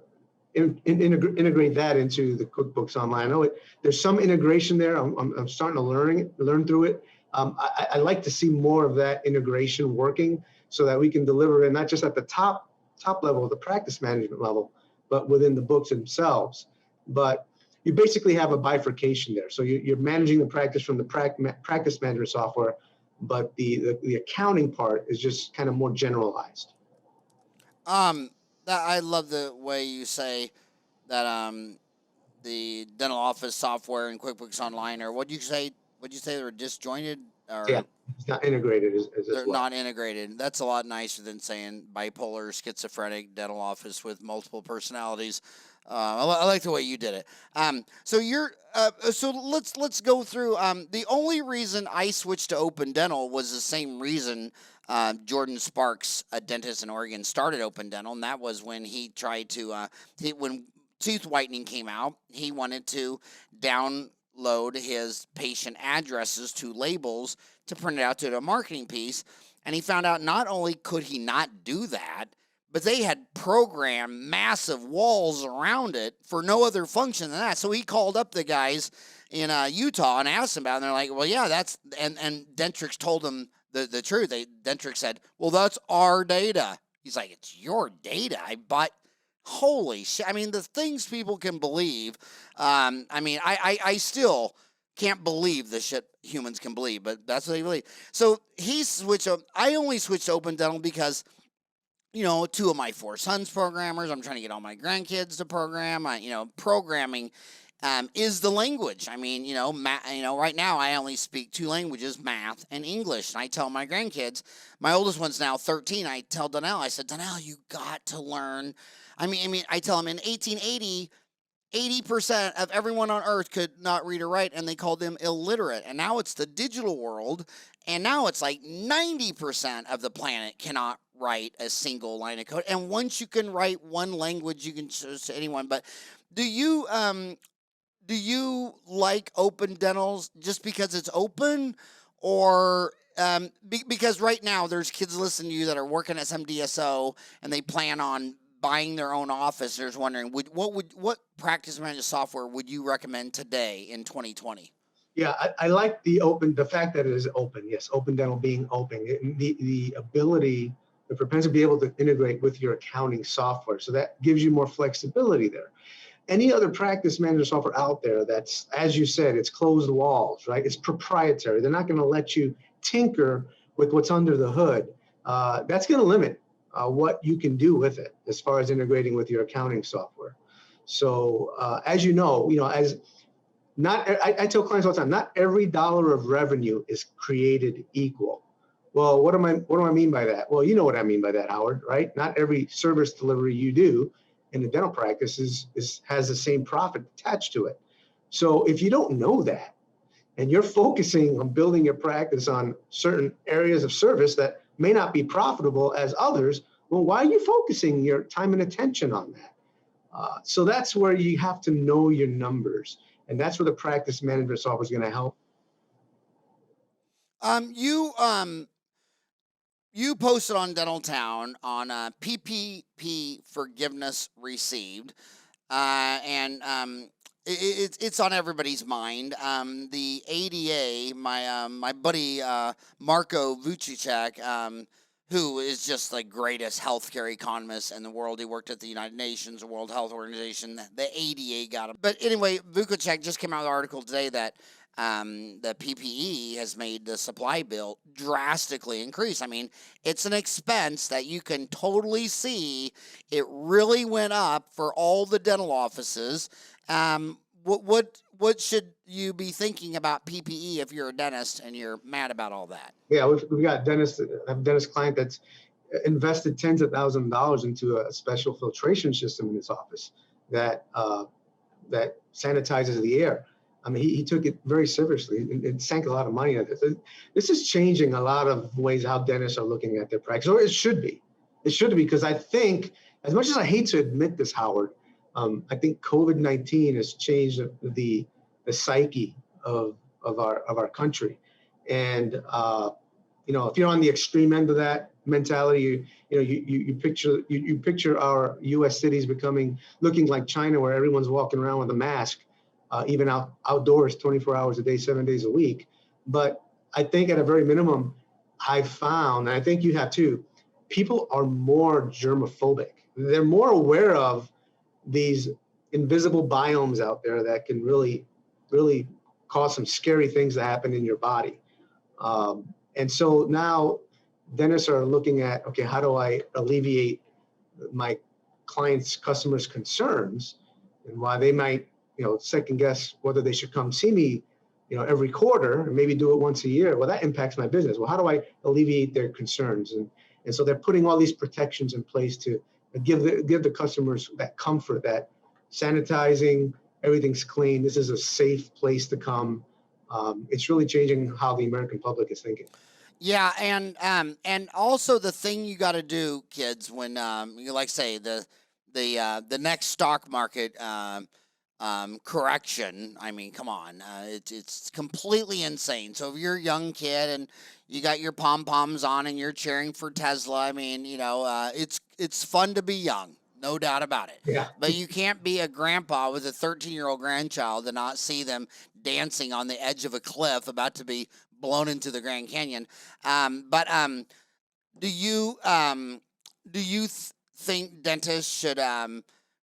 integrate that into the QuickBooks Online. I know there's some integration there. I'm starting to learn through it. I like to see more of that integration working so that we can deliver it not just at the top level, the practice management level, but within the books themselves. But you basically have a bifurcation there. So you're managing the practice from the practice management software, but the accounting part is just kind of more generalized. I love the way you say that the dental office software and QuickBooks Online, or what you say they were disjointed, or Yeah, it's not integrated as they're well. not integrated. That's a lot nicer than saying bipolar, schizophrenic dental office with multiple personalities. I like the way you did it. So let's go through. The only reason I switched to Open Dental was the same reason Jordan Sparks, a dentist in Oregon, started Open Dental, and that was when he tried to when tooth whitening came out, he wanted to download his patient addresses to labels to print it out to a marketing piece, and he found out not only could he not do that, but they had programmed massive walls around it for no other function than that. So he called up the guys in Utah and asked them about it, and they're like, well, yeah, that's, and Dentrix told them the truth. Dentrix said, well, that's our data. He's like, it's your data? Holy shit. I mean, the things people can believe. I still can't believe the shit humans can believe, but that's what they believe. So I only switched to Open Dental because, two of my 4 sons programmers. I'm trying to get all my grandkids to program. Programming is the language. I mean, right now I only speak 2 languages, math and English. And I tell my grandkids, my oldest one's now 13. I tell Donnell, I said, Donnell, you got to learn. I tell him in 1880, 80% of everyone on earth could not read or write, and they called them illiterate. And now it's the digital world, and now it's like 90% of the planet cannot write a single line of code. And once you can write one language, you can choose to anyone. But do you like Open Dentals just because it's open, or because right now there's kids listening to you that are working at some DSO and they plan on buying their own office? There's wondering, what practice management software would you recommend today in 2020? Yeah, I like the fact that it is open. Yes, Open Dental being open, the ability, the propensity to be able to integrate with your accounting software. So that gives you more flexibility there. Any other practice management software out there that's, as you said, it's closed walls, right? It's proprietary. They're not going to let you tinker with what's under the hood. That's going to limit what you can do with it as far as integrating with your accounting software. So as you know, I tell clients all the time, not every dollar of revenue is created equal. Well, what do I mean by that? Well, you know what I mean by that, Howard, right? Not every service delivery you do in the dental practice has the same profit attached to it. So if you don't know that, and you're focusing on building your practice on certain areas of service that may not be profitable as others, well, why are you focusing your time and attention on that? So that's where you have to know your numbers, and that's where the practice management software is going to help. You posted on Dental Town on PPP forgiveness received, and it's on everybody's mind. The ADA, my buddy Marco Vucicek, who is just the greatest healthcare economist in the world. He worked at the United Nations, the World Health Organization. The ADA got him. But anyway, Vucicek just came out with an article today that the PPE has made the supply bill drastically increase. I mean, it's an expense that you can totally see. It really went up for all the dental offices. What should you be thinking about PPE if you're a dentist and you're mad about all that? Yeah, we've got a dentist client that's invested tens of thousands of dollars into a special filtration system in his office that sanitizes the air. I mean, he took it very seriously and sank a lot of money into it. This is changing a lot of ways how dentists are looking at their practice, or it should be. It should be, because I think, as much as I hate to admit this, Howard, I think COVID-19 has changed the psyche of our country, and if you're on the extreme end of that mentality, you picture our U.S. cities looking like China, where everyone's walking around with a mask, even outdoors, 24 hours a day, 7 days a week. But I think at a very minimum, I've found, and I think you have too, people are more germophobic. They're more aware of these invisible biomes out there that can really, really cause some scary things to happen in your body. And so now dentists are looking at, okay, how do I alleviate my customers' concerns, and why they might, second guess whether they should come see me, every quarter, and maybe do it once a year. Well, that impacts my business. Well, how do I alleviate their concerns? And so they're putting all these protections in place to give the customers that comfort, that sanitizing, everything's clean. This is a safe place to come. It's really changing how the American public is thinking. Yeah, and also the thing you got to do, kids, when you say the next stock market correction. I mean, come on, it's completely insane. So if you're a young kid and you got your pom poms on and you're cheering for Tesla, I mean, it's fun to be young. No doubt about it. Yeah. But you can't be a grandpa with a 13-year-old grandchild and not see them dancing on the edge of a cliff about to be blown into the Grand Canyon. Do you think dentists should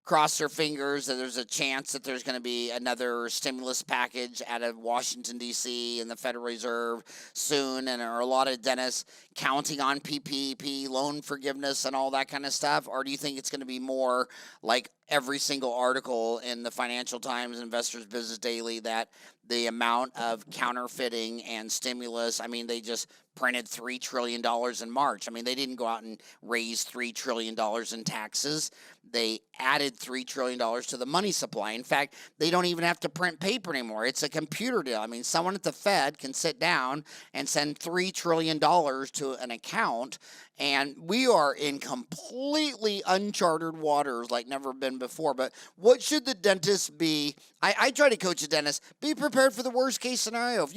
cross their fingers that there's a chance that there's going to be another stimulus package out of Washington, D.C. and the Federal Reserve soon, and are a lot of dentists counting on PPP, loan forgiveness, and all that kind of stuff? Or do you think it's going to be more like every single article in the Financial Times, Investors Business Daily, that the amount of counterfeiting and stimulus, I mean, they just printed $3 trillion in March. I mean, they didn't go out and raise $3 trillion in taxes. They added $3 trillion to the money supply. In fact, they don't even have to print paper anymore. It's a computer deal. I mean, someone at the Fed can sit down and send $3 trillion to an account, and we are in completely uncharted waters like never been before. But what should the dentist be? I try to coach a dentist, be prepared for the worst case scenario. If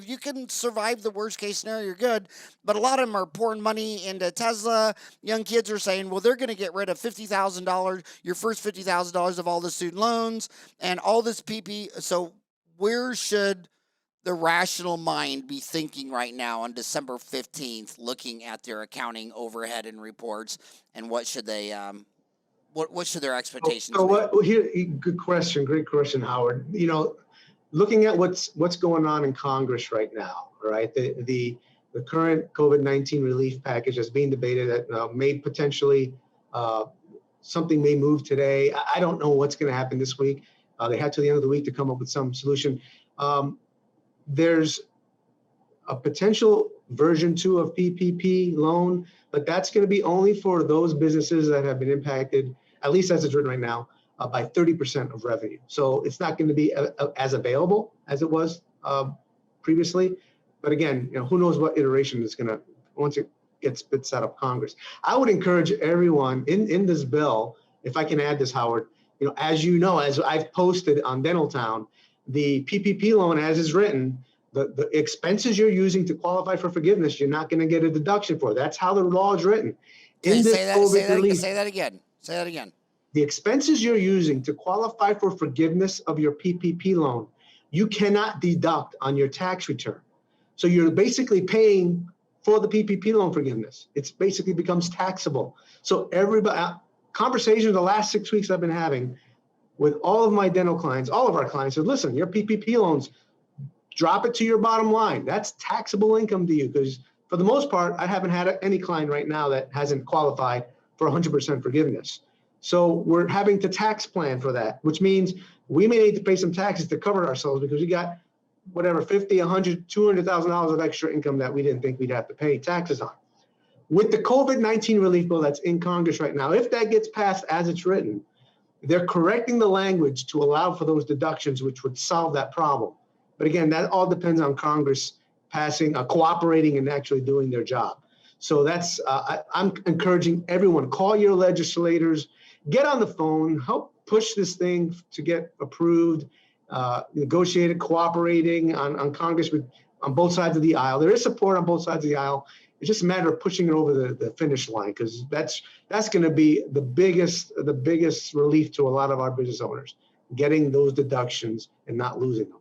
you can survive the worst case scenario, you're good. But a lot of them are pouring money into Tesla. Young kids are saying, well, they're going to get rid of $50,000, your first $50,000 of all the student loans and all this PP. So where should the rational mind be thinking right now on December 15th, looking at their accounting overhead and reports, and what should they what should their expectations be? Here, good question, great question, Howard. Looking at what's going on in Congress right now, right? The current COVID-19 relief package that's being debated, that may potentially something may move today. I don't know what's going to happen this week. They had to the end of the week to come up with some solution. There's a potential version 2 of PPP loan, but that's going to be only for those businesses that have been impacted, at least as it's written right now, by 30% of revenue. So it's not going to be as available as it was previously. But again, who knows what iteration is going to, once it gets spits out of Congress. I would encourage everyone in this bill, if I can add this, Howard, as I've posted on Dental Town, the PPP loan, as is written, the expenses you're using to qualify for forgiveness, you're not going to get a deduction for. That's how the law is written. Say that again. Say that again. The expenses you're using to qualify for forgiveness of your PPP loan, you cannot deduct on your tax return. So you're basically paying for the PPP loan forgiveness. It's basically becomes taxable. So everybody, conversations the last 6 weeks I've been having with all of my dental clients, all of our clients said, listen, your PPP loans, drop it to your bottom line. That's taxable income to you, because for the most part, I haven't had any client right now that hasn't qualified for 100% forgiveness. So we're having to tax plan for that, which means we may need to pay some taxes to cover ourselves because we got whatever, $50, $100, $200,000 of extra income that we didn't think we'd have to pay taxes on. With the COVID-19 relief bill that's in Congress right now, if that gets passed as it's written, they're correcting the language to allow for those deductions, which would solve that problem. But again, that all depends on Congress passing, cooperating and actually doing their job. So that's, I'm encouraging everyone, call your legislators, get on the phone, help pushed this thing to get approved, negotiated, cooperating on Congress on both sides of the aisle. There is support on both sides of the aisle. It's just a matter of pushing it over the finish line, because that's going to be the biggest relief to a lot of our business owners, getting those deductions and not losing them.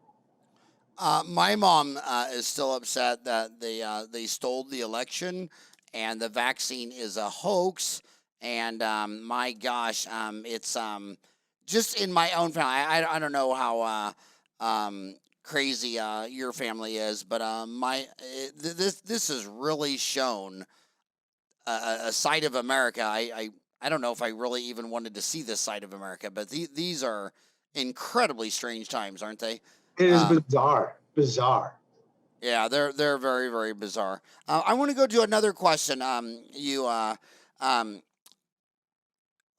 My mom is still upset that they stole the election and the vaccine is a hoax. And my gosh, it's just in my own family. I don't know how crazy your family is, but this has really shown a side of America. I don't know if I really even wanted to see this side of America, but these are incredibly strange times, aren't they? It is bizarre. Yeah, they're very, very bizarre. I want to go to another question. On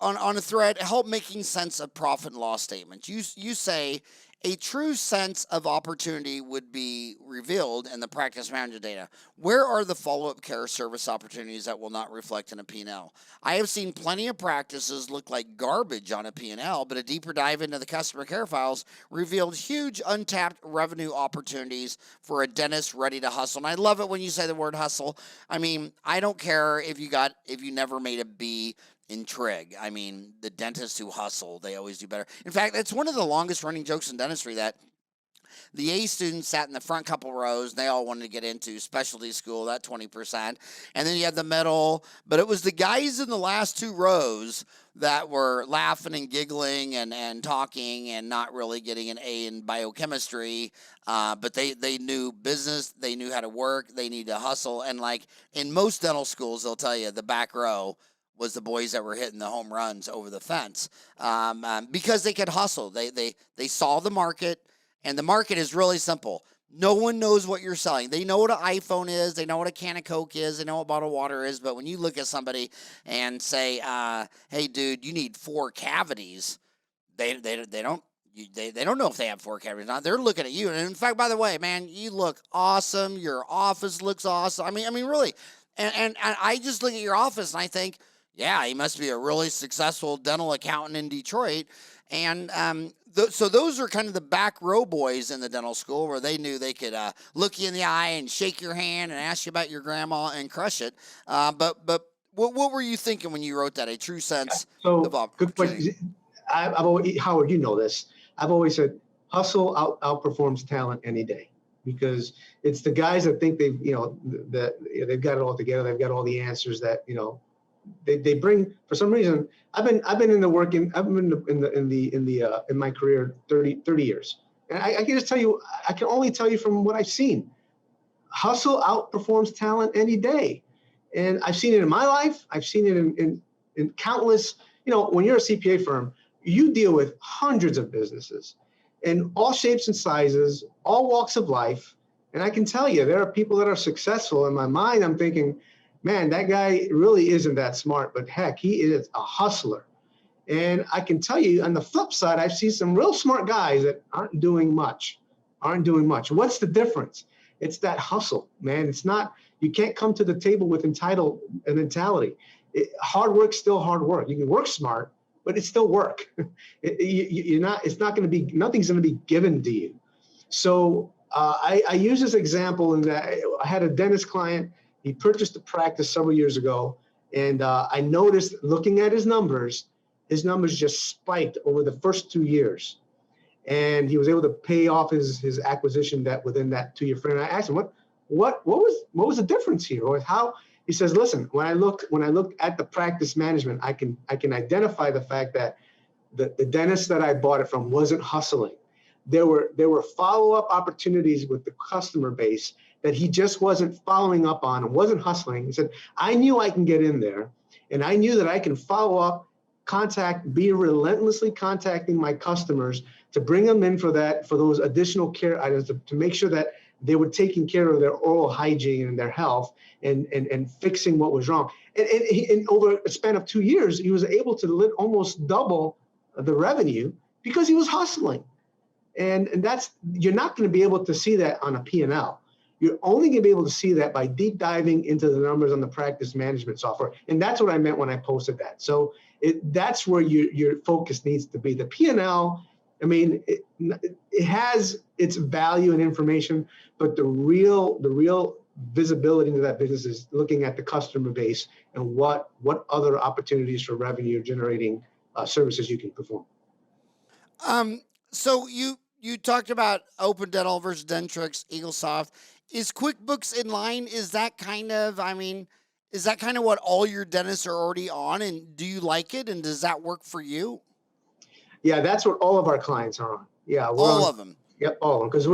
a thread, help making sense of profit and loss statements. You say a true sense of opportunity would be revealed in the practice manager data. Where are the follow-up care service opportunities that will not reflect in a P&L? I have seen plenty of practices look like garbage on a P&L, but a deeper dive into the customer care files revealed huge untapped revenue opportunities for a dentist ready to hustle. And I love it when you say the word hustle. I mean, I don't care if you never made a B in trig. I mean, the dentists who hustle, they always do better. In fact, that's one of the longest running jokes in dentistry, that the A students sat in the front couple rows and they all wanted to get into specialty school, that 20%. And then you had the middle, but it was the guys in the last two rows that were laughing and giggling and talking and not really getting an A in biochemistry. But they knew business, they knew how to work, they need to hustle. And like in most dental schools, they'll tell you the back row was the boys that were hitting the home runs over the fence, because they could hustle. They saw the market, and the market is really simple. No one knows what you're selling. They know what an iPhone is. They know what a can of Coke is. They know what bottled water is. But when you look at somebody and say, "Hey, dude, you need 4 cavities," they don't. They don't know if they have 4 cavities or not. They're looking at you. And in fact, by the way, man, you look awesome. Your office looks awesome. I mean, really. And I just look at your office and I think, yeah, he must be a really successful dental accountant in Detroit. And so those are kind of the back row boys in the dental school, where they knew they could look you in the eye and shake your hand and ask you about your grandma and crush it. But what were you thinking when you wrote that? A true sense of opportunity. Good question. I've always, Howard, you know this. I've always said hustle outperforms talent any day, because it's the guys that think they've got it all together. They've got all the answers that, they bring. For some reason, I've been in my career 30 years, and I can just tell you, I can only tell you from what I've seen. Hustle outperforms talent any day, and I've seen it in my life. I've seen it in countless. When you're a CPA firm, you deal with hundreds of businesses, in all shapes and sizes, all walks of life, and I can tell you there are people that are successful. In my mind, I'm thinking, man, that guy really isn't that smart, but heck, he is a hustler. And I can tell you on the flip side, I've seen some real smart guys that aren't doing much. What's the difference? It's that hustle, man. It's not, you can't come to the table with entitled mentality. Hard work's still hard work. You can work smart, but it's still work. Nothing's going to be given to you. So I use this example in that I had a dentist client. He purchased a practice several years ago, and I noticed, looking at his numbers just spiked over the first 2 years, and he was able to pay off his acquisition debt within that 2-year frame. And I asked him, what was the difference here, or how? He says, listen, when I look at the practice management, I can identify the fact that the dentist that I bought it from wasn't hustling. There were follow-up opportunities with the customer base that he just wasn't following up on and wasn't hustling. He said, I knew I can get in there, and I knew that I can follow up, be relentlessly contacting my customers to bring them in for those additional care items, to make sure that they were taking care of their oral hygiene and their health and fixing what was wrong. And over a span of 2 years, he was able to almost double the revenue because he was hustling. And you're not going to be able to see that on a P&L. You're only going to be able to see that by deep diving into the numbers on the practice management software. And that's what I meant when I posted that. So that's where your focus needs to be. The P&L, I mean, it has its value and information, but the real visibility into that business is looking at the customer base and what other opportunities for revenue generating services you can perform. So you talked about Open Dental versus Dentrix, EagleSoft. Is QuickBooks in line? Is that kind of, what all your dentists are already on? And do you like it? And does that work for you? Yeah, that's what all of our clients are on. Yeah, all of them. Yep, all of them. Because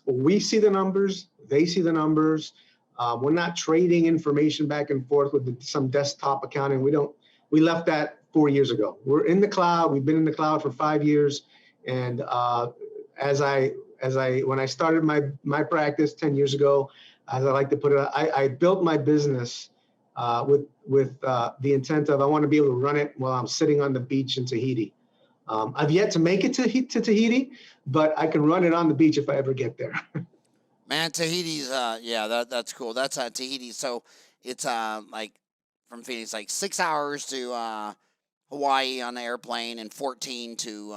we see the numbers, they see the numbers. We're not trading information back and forth with some desktop accounting. We left that 4 years ago. We're in the cloud. We've been in the cloud for 5 years. And when I started my practice 10 years ago, as I like to put it, I built my business with the intent of I want to be able to run it while I'm sitting on the beach in Tahiti. I've yet to make it to Tahiti, but I can run it on the beach if I ever get there. Man, Tahiti's that's cool. That's Tahiti. So it's like from Phoenix, like 6 hours to Hawaii on the airplane and 14 to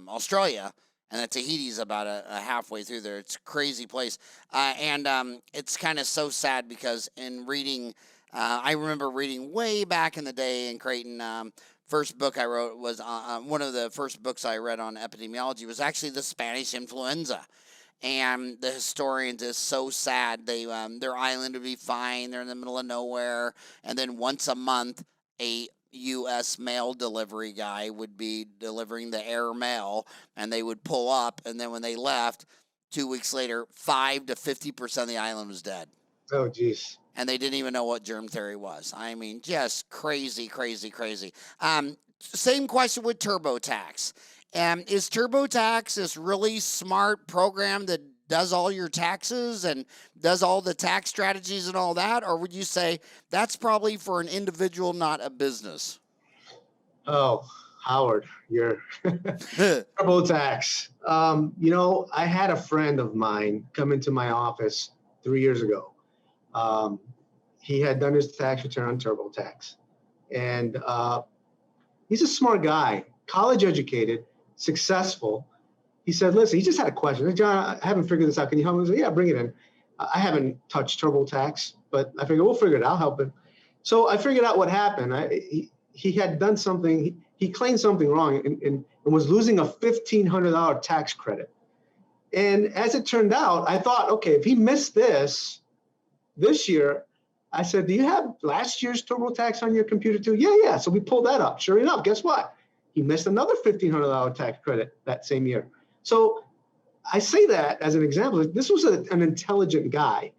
Australia. And then Tahiti's about a halfway through there. It's a crazy place. And it's kind of so sad because in reading, I remember reading way back in the day in Creighton, first book I wrote was one of the first books I read on epidemiology was actually the Spanish Influenza. And the historians is so sad. They their island would be fine. They're in the middle of nowhere. And then once a month, a U.S. mail delivery guy would be delivering the air mail, and they would pull up. And then when they left, 2 weeks later, 5 to 50% of the island was dead. Oh, geez. And they didn't even know what germ theory was. I mean, just crazy, crazy, crazy. Same question with TurboTax. Is TurboTax this really smart program that does all your taxes and does all the tax strategies and all that? Or would you say that's probably for an individual, not a business? Oh, Howard, you're TurboTax. I had a friend of mine come into my office 3 years ago. He had done his tax return on TurboTax. And he's a smart guy, college educated, successful. He said, listen, he just had a question. John, I haven't figured this out. Can you help me? I said, yeah, bring it in. I haven't touched TurboTax, but I figured we'll figure it out. I'll help him. So I figured out what happened. He had done something. He claimed something wrong and was losing a $1,500 tax credit. And as it turned out, I thought, okay, if he missed this year, I said, do you have last year's TurboTax on your computer too? Yeah. So we pulled that up. Sure enough, guess what? He missed another $1,500 tax credit that same year. So I say that as an example. This was an intelligent guy.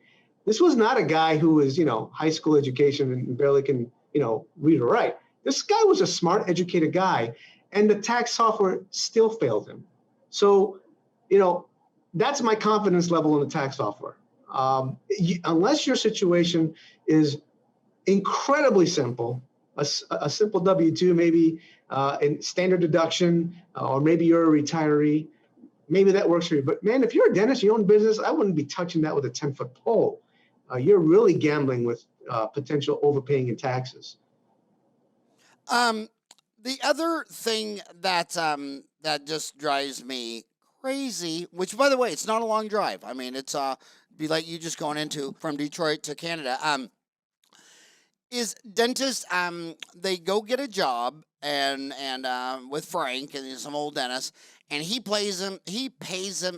This was not a guy who was, high school education and barely can, read or write. This guy was a smart, educated guy, and the tax software still failed him. So, that's my confidence level in the tax software. Unless your situation is incredibly simple, a simple W-2, maybe in standard deduction, or maybe you're a retiree, maybe that works for you. But man, if you're a dentist, you own a business, I wouldn't be touching that with a 10-foot pole. You're really gambling with potential overpaying in taxes. The other thing that just drives me crazy, which by the way, it's not a long drive. I mean, it's be like you just going from Detroit to Canada. Is dentists they go get a job and with Frank and some old dentist, and he pays them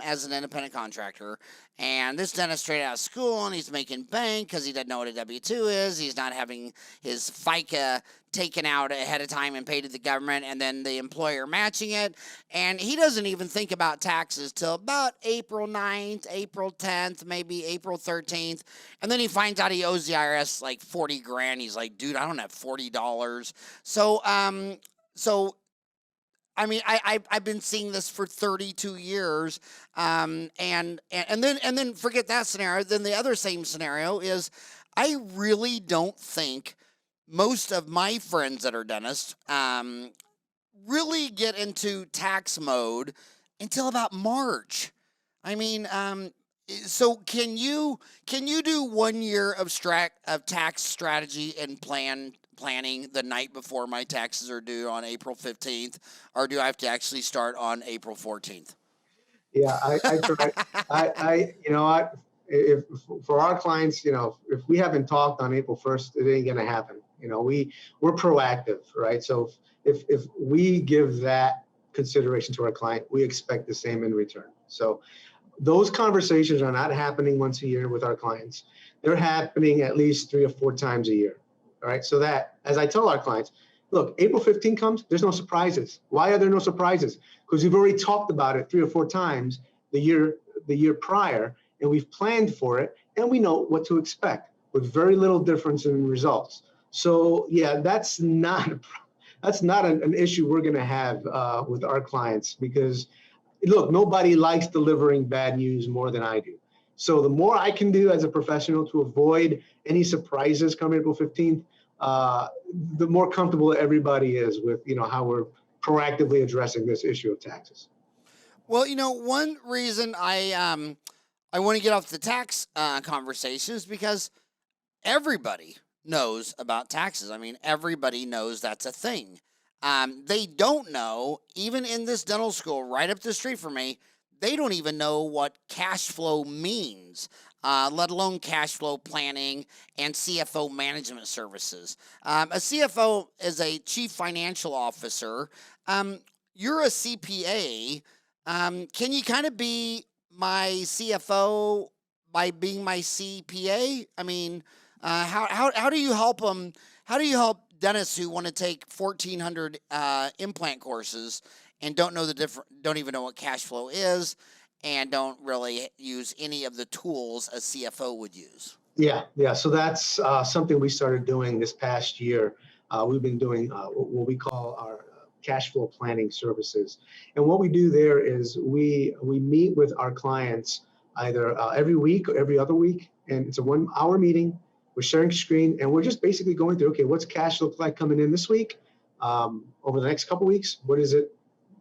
as an independent contractor. And this dentist straight out of school, and he's making bank because he doesn't know what a W-2 is. He's not having his FICA taken out ahead of time and paid to the government, and then the employer matching it. And he doesn't even think about taxes till about April 9th, April 10th, maybe April 13th. And then he finds out he owes the IRS like 40 grand. He's like, dude, I don't have $40. So I mean, I've been seeing this for 32 years, and then forget that scenario. Then the other same scenario is, I really don't think most of my friends that are dentists really get into tax mode until about March. I mean, so can you do 1 year of tax strategy and planning the night before my taxes are due on April 15th, or do I have to actually start on April 14th? Yeah, I try. You know what? If for our clients, you know, if we haven't talked on April 1st, it ain't gonna happen. You know, we're proactive, right? So if we give that consideration to our client, we expect the same in return. So those conversations are not happening once a year with our clients. They're happening at least 3 or 4 times a year. All right. So that, as I tell our clients, look, April 15 comes, there's no surprises. Why are there no surprises? Because we've already talked about it 3 or 4 times the year prior, and we've planned for it, and we know what to expect with very little difference in results. So yeah, that's not an issue we're going to have with our clients, because look, nobody likes delivering bad news more than I do. So the more I can do as a professional to avoid any surprises come April 15th, the more comfortable everybody is with, you know, how we're proactively addressing this issue of taxes. Well, you know, one reason I want to get off the tax conversation is because everybody knows about taxes. I mean, everybody knows that's a thing. They don't know, even in this dental school right up the street from me, they don't even know what cash flow means, let alone cash flow planning and CFO management services. A CFO is a chief financial officer. You're a CPA. Can you kind of be my CFO by being my CPA? I mean, how do you help them? How do you help dentists who want to take 1,400 implant courses and don't even know what cash flow is, and don't really use any of the tools a CFO would use? Yeah. So that's something we started doing this past year. We've been doing what we call our cash flow planning services. And what we do there is we meet with our clients either every week or every other week. And it's a 1 hour meeting. We're sharing screen, and we're just basically going through, okay, what's cash look like coming in this week? Over the next couple of weeks, what is it?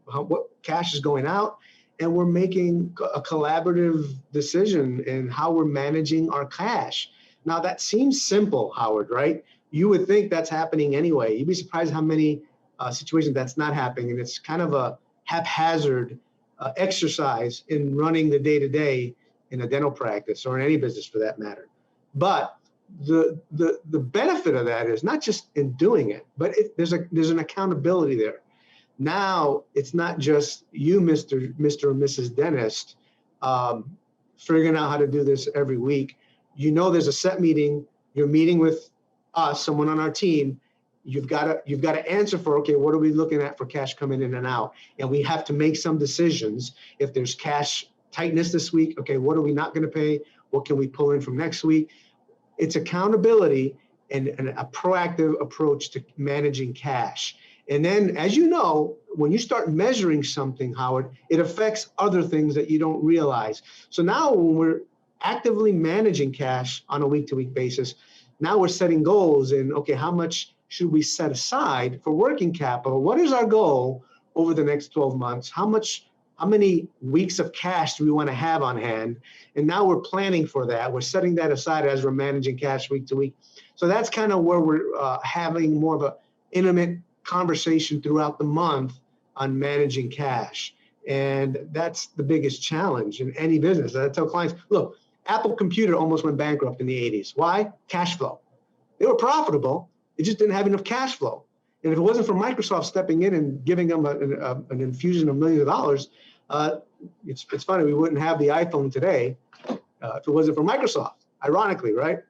What cash is going out? And we're making a collaborative decision in how we're managing our cash. Now, that seems simple, Howard, right? You would think that's happening anyway. You'd be surprised how many situations that's not happening. And it's kind of a haphazard exercise in running the day-to-day in a dental practice or in any business for that matter. But the benefit of that is not just in doing it, but there's an accountability there. Now it's not just you, Mr. or Mrs. Dentist, figuring out how to do this every week. You know, there's a set meeting. You're meeting with us, someone on our team. You've got to answer for, okay, what are we looking at for cash coming in and out? And we have to make some decisions. If there's cash tightness this week, okay, what are we not going to pay? What can we pull in from next week? It's accountability and a proactive approach to managing cash. And then, as you know, when you start measuring something, Howard, it affects other things that you don't realize. So now when we're actively managing cash on a week-to-week basis, now we're setting goals and, okay, how much should we set aside for working capital? What is our goal over the next 12 months? How many weeks of cash do we want to have on hand? And now we're planning for that. We're setting that aside as we're managing cash week to week. So that's kind of where we're having more of an intimate conversation throughout the month on managing cash. And that's the biggest challenge in any business. I tell clients, look, Apple Computer almost went bankrupt in the 80s. Why? Cash flow. They were profitable. It just didn't have enough cash flow. And if it wasn't for Microsoft stepping in and giving them an infusion of millions of dollars, it's funny, we wouldn't have the iPhone today if it wasn't for Microsoft, ironically, right?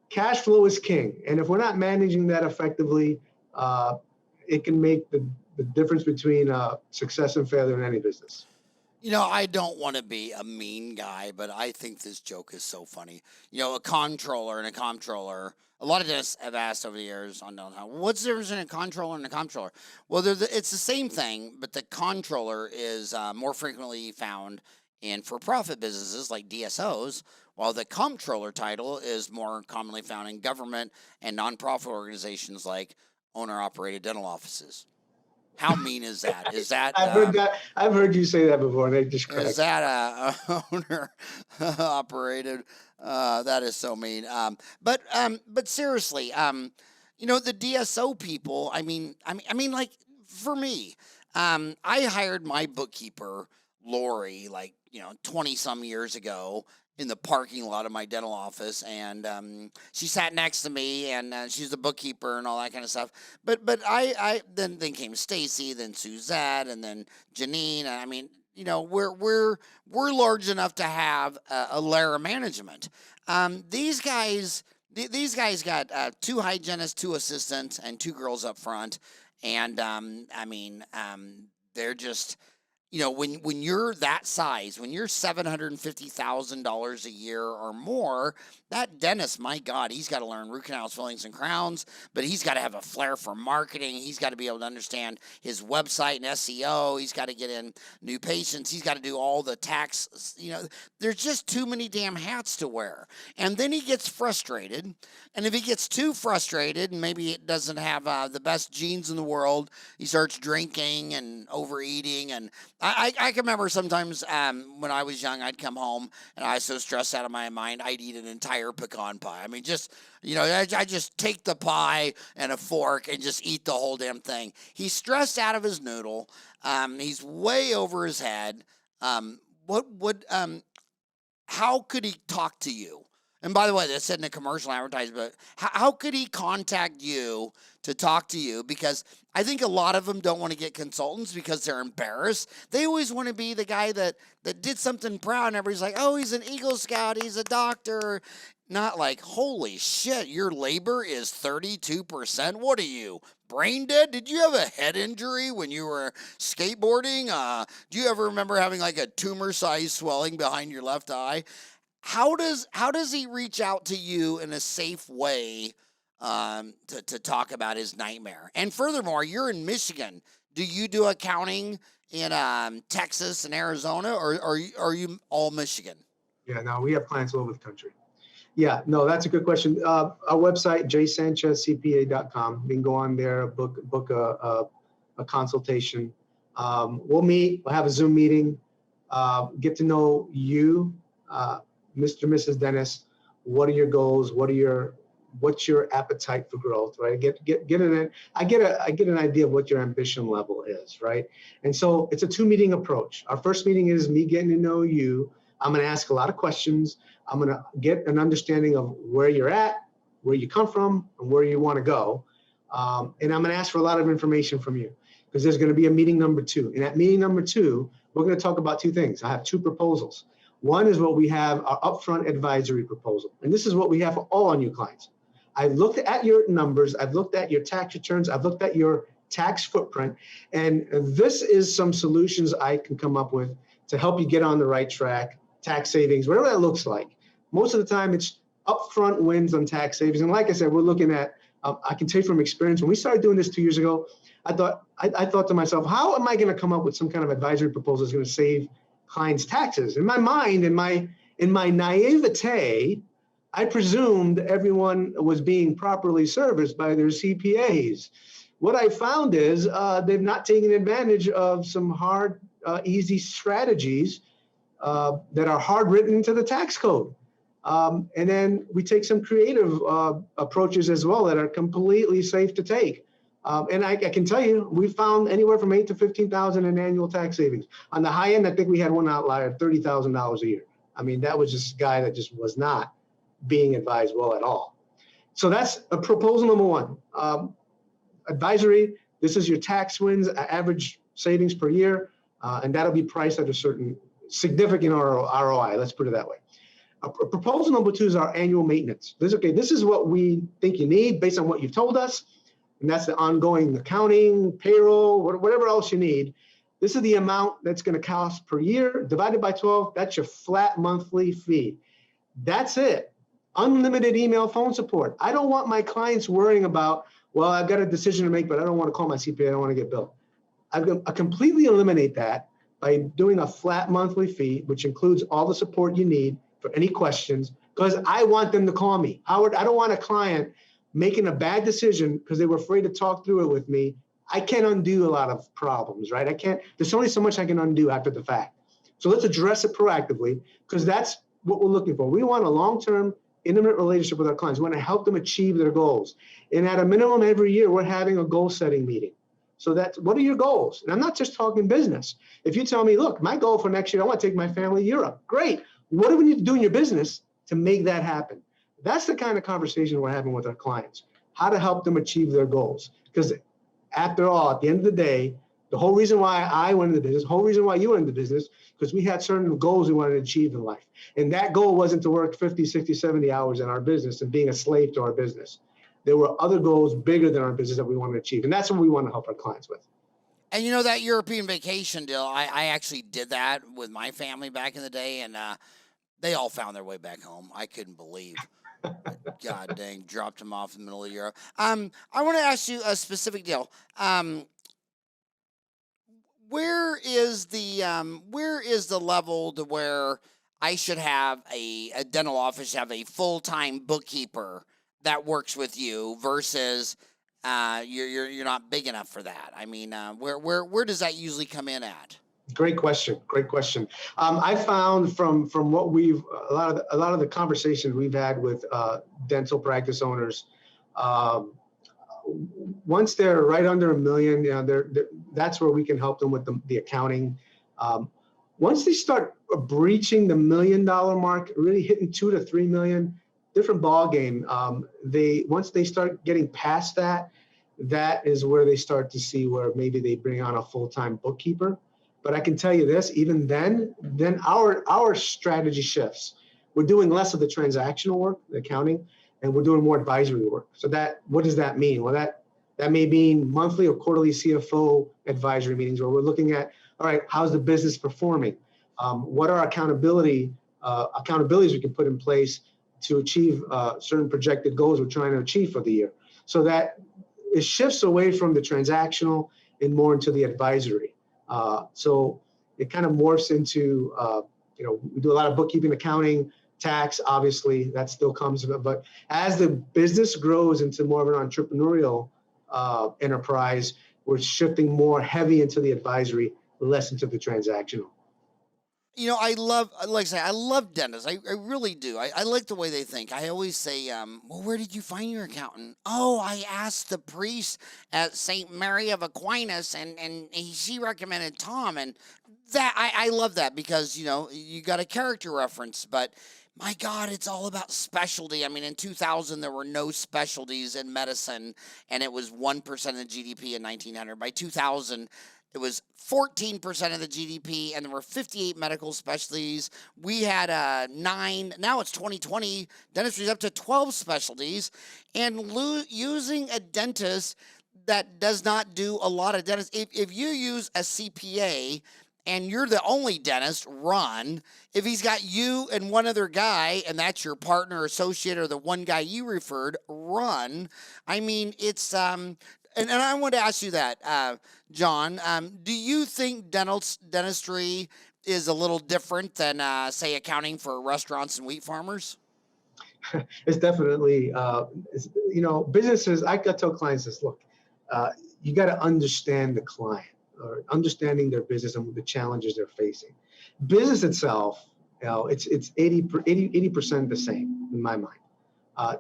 Cash flow is king. And if we're not managing that effectively, it can make the difference between success and failure in any business. You know, I don't want to be a mean guy, but I think this joke is so funny. You know, a controller and a comptroller. A lot of dentists have asked over the years on how, what's the difference between a controller and a comptroller? Well, it's the same thing, but the controller is more frequently found in for-profit businesses like DSOs, while the comptroller title is more commonly found in government and nonprofit organizations like owner-operated dental offices. How mean is that? Is that I've heard that. I've heard you say that before. And they just crack. Is that a owner operated? That is so mean. But seriously, The DSO people, like for me, I hired my bookkeeper, Lori, 20 some years ago in the parking lot of my dental office. And she sat next to me, and she's the bookkeeper and all that kind of stuff. But then came Stacy, then Suzette, and then Janine. We're large enough to have a layer of management. These guys got two hygienists, two assistants, and two girls up front. And they're just, when you're that size, when you're $750,000 a year or more, that dentist, my God, he's got to learn root canals, fillings, and crowns, but he's got to have a flair for marketing. He's got to be able to understand his website and SEO. He's got to get in new patients. He's got to do all the tax. There's just too many damn hats to wear. And then he gets frustrated. And if he gets too frustrated and maybe it doesn't have the best genes in the world, he starts drinking and overeating. And I can remember sometimes when I was young, I'd come home and I was so stressed out of my mind, I'd eat an entire pecan pie. I just take the pie and a fork and just eat the whole damn thing. He's stressed out of his noodle. He's way over his head. How could he talk to you? And by the way, this isn't a commercial advertisement, but how could he contact you to talk to you? Because I think a lot of them don't want to get consultants because they're embarrassed. They always want to be the guy that did something proud, and everybody's like, oh, he's an Eagle Scout, he's a doctor. Not like, holy shit, your labor is 32%. What are you, brain dead? Did you have a head injury when you were skateboarding? Do you ever remember having like a tumor-sized swelling behind your left eye? How does he reach out to you in a safe way to talk about his nightmare? And furthermore, you're in Michigan. Do you do accounting in Texas and Arizona, or are you all Michigan? Yeah, no, we have clients all over the country. Yeah, no, that's a good question. Our website, asanchezcpa.com. You can go on there, book a consultation. We'll meet. We'll have a Zoom meeting. Get to know you, Mr. and Mrs. Dentist. What are your goals? What's your appetite for growth? Right. I get an idea of what your ambition level is. Right. And so it's a 2-meeting approach. Our first meeting is me getting to know you. I'm going to ask a lot of questions. I'm going to get an understanding of where you're at, where you come from, and where you want to go. And I'm going to ask for a lot of information from you, because there's going to be a meeting number 2. In that meeting number 2, we're going to talk about 2 things. I have 2 proposals. One is what we have, our upfront advisory proposal. And this is what we have for all our new clients. I've looked at your numbers. I've looked at your tax returns. I've looked at your tax footprint. And this is some solutions I can come up with to help you get on the right track, tax savings, whatever that looks like. Most of the time, it's upfront wins on tax savings. And like I said, we're looking at, I can tell you from experience, when we started doing this 2 years ago, I thought to myself, how am I going to come up with some kind of advisory proposal that's going to save clients' taxes? In my mind, in my naivete, I presumed everyone was being properly serviced by their CPAs. What I found is they've not taken advantage of some hard, easy strategies that are hard written into the tax code. And then we take some creative approaches as well that are completely safe to take. And I can tell you, we found anywhere from $8,000 to $15,000 in annual tax savings. On the high end, I think we had one outlier, $30,000 a year. I mean, that was just a guy that just was not being advised well at all. So that's a proposal number 1. Advisory, this is your tax wins, average savings per year, and that'll be priced at a certain significant ROI, let's put it that way. Proposal number 2 is our annual maintenance. This is what we think you need based on what you've told us, and that's the ongoing accounting, payroll, whatever else you need. This is the amount that's going to cost per year, divided by 12, that's your flat monthly fee. That's it. Unlimited email, phone support. I don't want my clients worrying about, well, I've got a decision to make, but I don't want to call my CPA, I don't want to get billed. I completely eliminate that by doing a flat monthly fee, which includes all the support you need for any questions, because I want them to call me. Howard, I don't want a client making a bad decision because they were afraid to talk through it with me. I can't undo a lot of problems, right? There's only so much I can undo after the fact. So let's address it proactively, because that's what we're looking for. We want a long-term intimate relationship with our clients. We want to help them achieve their goals. And at a minimum every year, we're having a goal setting meeting. So that's, what are your goals? And I'm not just talking business. If you tell me, look, my goal for next year, I want to take my family to Europe. Great. What do we need to do in your business to make that happen? That's the kind of conversation we're having with our clients, how to help them achieve their goals. Because after all, at the end of the day, the whole reason why I went into business, the whole reason why you went into business, because we had certain goals we wanted to achieve in life. And that goal wasn't to work 50, 60, 70 hours in our business and being a slave to our business. There were other goals bigger than our business that we wanted to achieve. And that's what we want to help our clients with. And you know, that European vacation deal, I actually did that with my family back in the day, and they all found their way back home. I couldn't believe. God dang, dropped them off in the middle of Europe. I want to ask you a specific deal. Where is the level to where I should have a dental office have a full-time bookkeeper that works with you versus you're not big enough for that? I mean, where does that usually come in at? Great question. Great question. I found from what we've a lot of the conversations we've had with dental practice owners, once they're right under $1 million, you know, that's where we can help them with the accounting. Once they start breaching the $1 million mark, really hitting 2 to 3 million, different ball game. Once they start getting past that, that is where they start to see where maybe they bring on a full-time bookkeeper. But I can tell you this, even then our strategy shifts. We're doing less of the transactional work, the accounting, and we're doing more advisory work. So what does that mean? Well, that may mean monthly or quarterly CFO advisory meetings where we're looking at, all right, how's the business performing? What are accountabilities we can put in place to achieve certain projected goals we're trying to achieve for the year? So that it shifts away from the transactional and more into the advisory. So it kind of morphs into, we do a lot of bookkeeping, accounting, tax, obviously, that still comes. But as the business grows into more of an entrepreneurial enterprise, we're shifting more heavy into the advisory, less into the transactional. You know, I love dentists. I really do. I like the way they think. I always say, well, where did you find your accountant? Oh, I asked the priest at St. Mary of Aquinas, and she recommended Tom. And that I love that because, you know, you got a character reference. But my God, it's all about specialty. I mean, in 2000, there were no specialties in medicine, and it was 1% of the GDP in 1900. By 2000, it was 14% of the GDP, and there were 58 medical specialties. We had 9. Now it's 2020. Dentistry's up to 12 specialties. And using a dentist that does not do a lot of dentists, if you use a CPA and you're the only dentist, run. If he's got you and one other guy, and that's your partner, associate, or the one guy you referred, run. I mean, it's and I want to ask you that, John. Do you think dentistry is a little different than, say, accounting for restaurants and wheat farmers? It's definitely, businesses. I got to tell clients this: look, you got to understand the client, or understanding their business and the challenges they're facing. Business itself, it's 80% the same in my mind.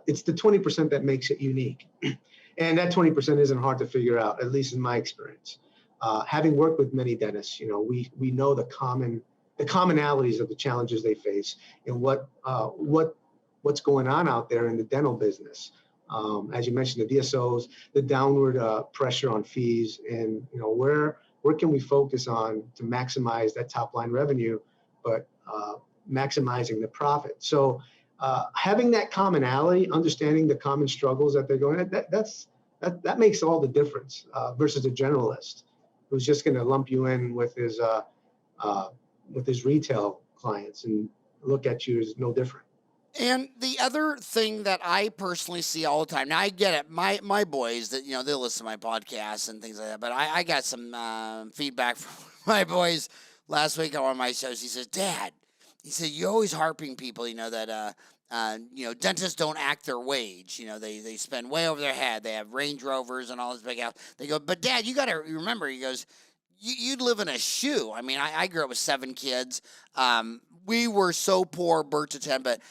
It's the 20% that makes it unique. And that 20% isn't hard to figure out, at least in my experience. Having worked with many dentists, we know the commonalities of the challenges they face and what's going on out there in the dental business. As you mentioned, the DSOs, the downward pressure on fees, and where can we focus on to maximize that top line revenue, but maximizing the profit. So having that commonality, understanding the common struggles that they're going at, that makes all the difference versus a generalist who's just going to lump you in with his retail clients and look at you as no different. And the other thing that I personally see all the time, now I get it, my boys that, they listen to my podcasts and things like that, but I got some feedback from my boys last week on one of my shows. He says, Dad, you're always harping people, that, dentists don't act their wage. They spend way over their head. They have Range Rovers and all this big house. They go, but Dad, you got to remember, he goes, you'd live in a shoe. I mean, I grew up with 7 kids. We were so poor, birth to 10, but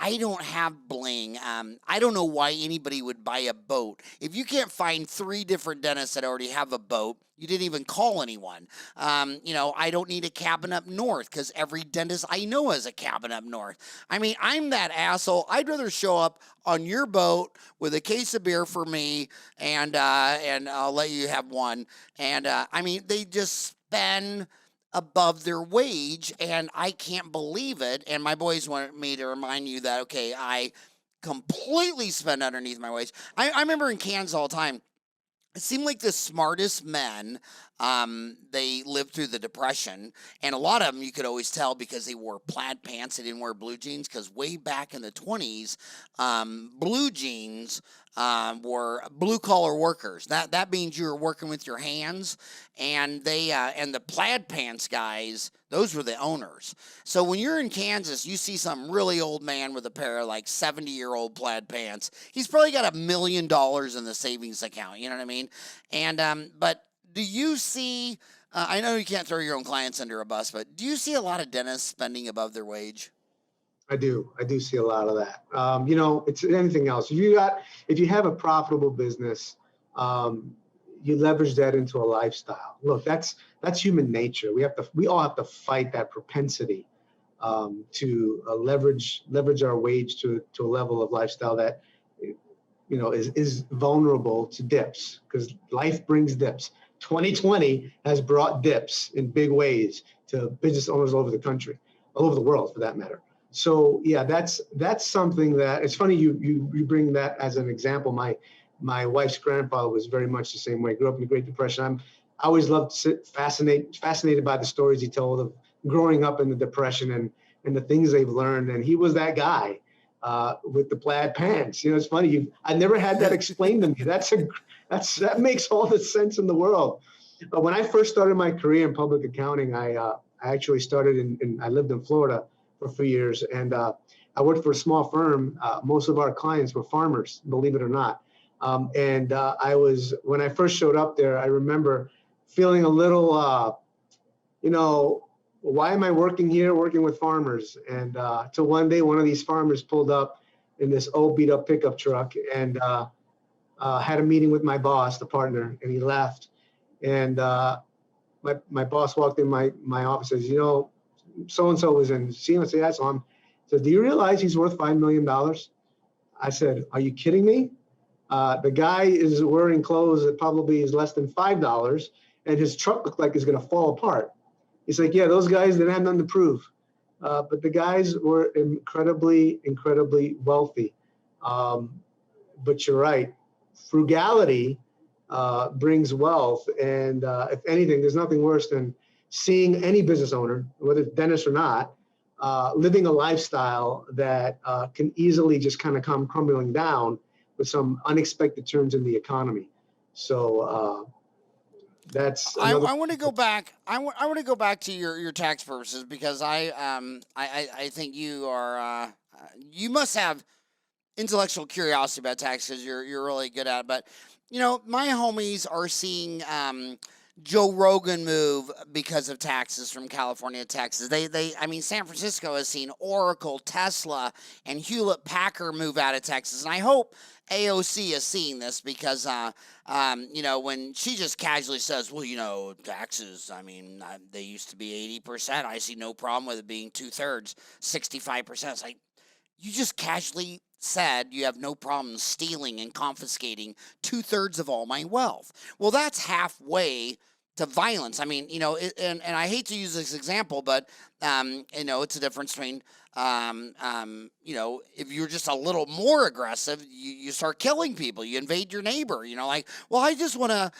I don't have bling. I don't know why anybody would buy a boat. If you can't find 3 different dentists that already have a boat, you didn't even call anyone. I don't need a cabin up north because every dentist I know has a cabin up north. I mean, I'm that asshole. I'd rather show up on your boat with a case of beer for me, and I'll let you have one. And I mean, they just spend above their wage, and I can't believe it. And my boys wanted me to remind you that, okay, I completely spend underneath my wage. I remember in Kansas all the time, it seemed like the smartest men, they lived through the Depression, and a lot of them you could always tell because they wore plaid pants. They didn't wear blue jeans because way back in the 20s, blue jeans were blue collar workers. That means you were working with your hands, and and the plaid pants guys, those were the owners. So when you're in Kansas, you see some really old man with a pair of like 70-year-old plaid pants. He's probably got $1 million in the savings account. You know what I mean? And but do you see? I know you can't throw your own clients under a bus, but do you see a lot of dentists spending above their wage? I do. I do see a lot of that. It's anything else. If you have a profitable business, you leverage that into a lifestyle. Look, that's human nature. We all have to fight that propensity to leverage our wage to a level of lifestyle that is vulnerable to dips, because life brings dips. 2020 has brought dips in big ways to business owners all over the country, all over the world for that matter. So yeah, that's something that it's funny you bring that as an example. My wife's grandfather was very much the same way. Grew up in the Great Depression. I always loved fascinated by the stories he told of growing up in the Depression and the things they've learned. And he was that guy with the plaid pants. It's funny. I never had that explained to me. That makes all the sense in the world. But when I first started my career in public accounting, I actually started I lived in Florida for 3 years, and I worked for a small firm. Most of our clients were farmers, believe it or not. When I first showed up there, I remember feeling a little, why am I working here, working with farmers? And till one day, one of these farmers pulled up in this old beat up pickup truck and had a meeting with my boss, the partner, and he left. And my boss walked in my office and says, so-and-so was in. See him? I said, yeah, so I'm. So do you realize he's worth $5 million? I said, are you kidding me? The guy is wearing clothes that probably is less than $5, and his truck looked like it's going to fall apart. He's like, yeah, those guys didn't have nothing to prove. But the guys were incredibly, incredibly wealthy. But you're right. Frugality brings wealth. And if anything, there's nothing worse than seeing any business owner, whether it's dentist or not, living a lifestyle that can easily just kind of come crumbling down with some unexpected turns in the economy. So that's I want to go back. I want to go back to your tax purposes, because I think you are you must have intellectual curiosity about tax, because you're really good at it. But my homies are seeing Joe Rogan move because of taxes from California to Texas. I mean, San Francisco has seen Oracle, Tesla, and Hewlett Packard move out of Texas, and I hope AOC is seeing this, because when she just casually says, well, taxes, I mean, they used to be 80%. I see no problem with it being 2/3, 65%. It's like, you just casually said you have no problem stealing and confiscating 2/3 of all my wealth. Well, that's halfway to violence. I mean, and I hate to use this example, but it's a difference between if you're just a little more aggressive, you start killing people, you invade your neighbor, I just want to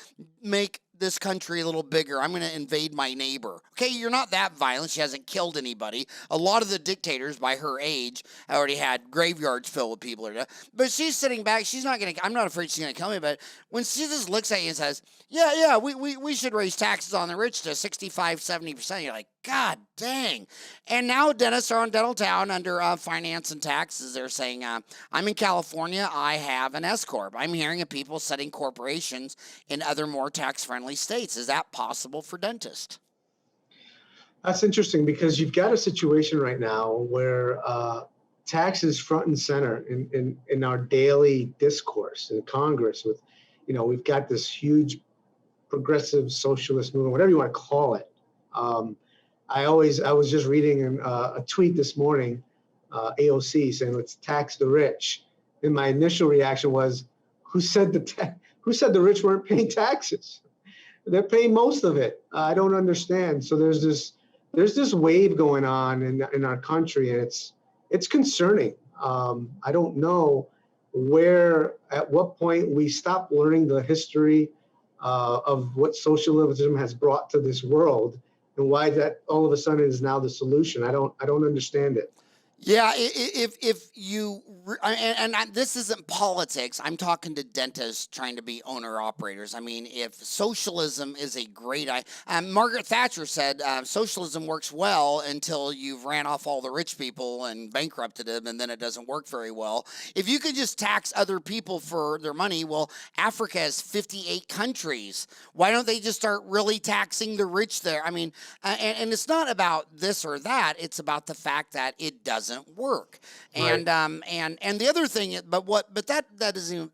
make this country a little bigger. I'm going to invade my neighbor. Okay, you're not that violent. She hasn't killed anybody. A lot of the dictators by her age already had graveyards filled with people. But she's sitting back. She's not going to, I'm not afraid she's going to kill me, but when she just looks at you and says, yeah, we should raise taxes on the rich to 65, 70%, you're like, God dang. And now dentists are on Dental Town under finance and taxes. They're saying, I'm in California. I have an S-Corp. I'm hearing of people setting corporations in other more tax-friendly states. Is that possible for dentists? That's interesting, because you've got a situation right now where tax is front and center in our daily discourse in Congress. With, we've got this huge progressive socialist movement, whatever you want to call it. I was just reading a tweet this morning, AOC saying let's tax the rich, and my initial reaction was, who said the rich weren't paying taxes? They're paying most of it. I don't understand. So there's this wave going on in our country, and it's concerning. I don't know at what point we stop learning the history of what socialism has brought to this world, and why that all of a sudden is now the solution. I don't understand it. Yeah, if you this isn't politics. I'm talking to dentists trying to be owner operators. I mean, if socialism is a great Margaret Thatcher said socialism works well until you've ran off all the rich people and bankrupted them, and then it doesn't work very well. If you could just tax other people for their money, well, Africa has 58 countries. Why don't they just start really taxing the rich there? I mean, and it's not about this or that. It's about the fact that it doesn't work. Right. And the other thing, but that doesn't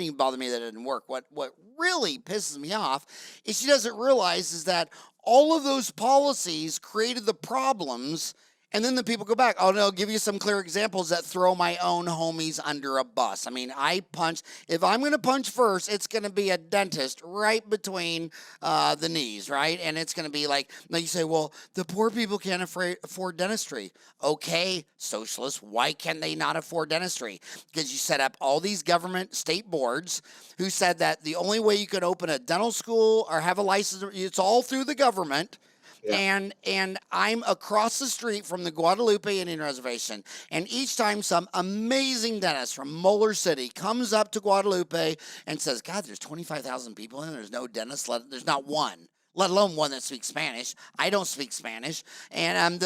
even bother me that it didn't work. What really pisses me off is she doesn't realize is that all of those policies created the problems. And then the people go back, oh, no, I'll give you some clear examples that throw my own homies under a bus. I mean, if I'm going to punch first, it's going to be a dentist right between the knees, right? And it's going to be like, now you say, well, the poor people can't afford dentistry. Okay, socialists, why can they not afford dentistry? Because you set up all these government state boards who said that the only way you could open a dental school or have a license, it's all through the government. Yeah. And I'm across the street from the Guadalupe Indian Reservation, and each time some amazing dentist from Molar City comes up to Guadalupe and says, God, there's 25,000 people in there, there's no dentist, there's not one, let alone one that speaks Spanish. I don't speak Spanish. And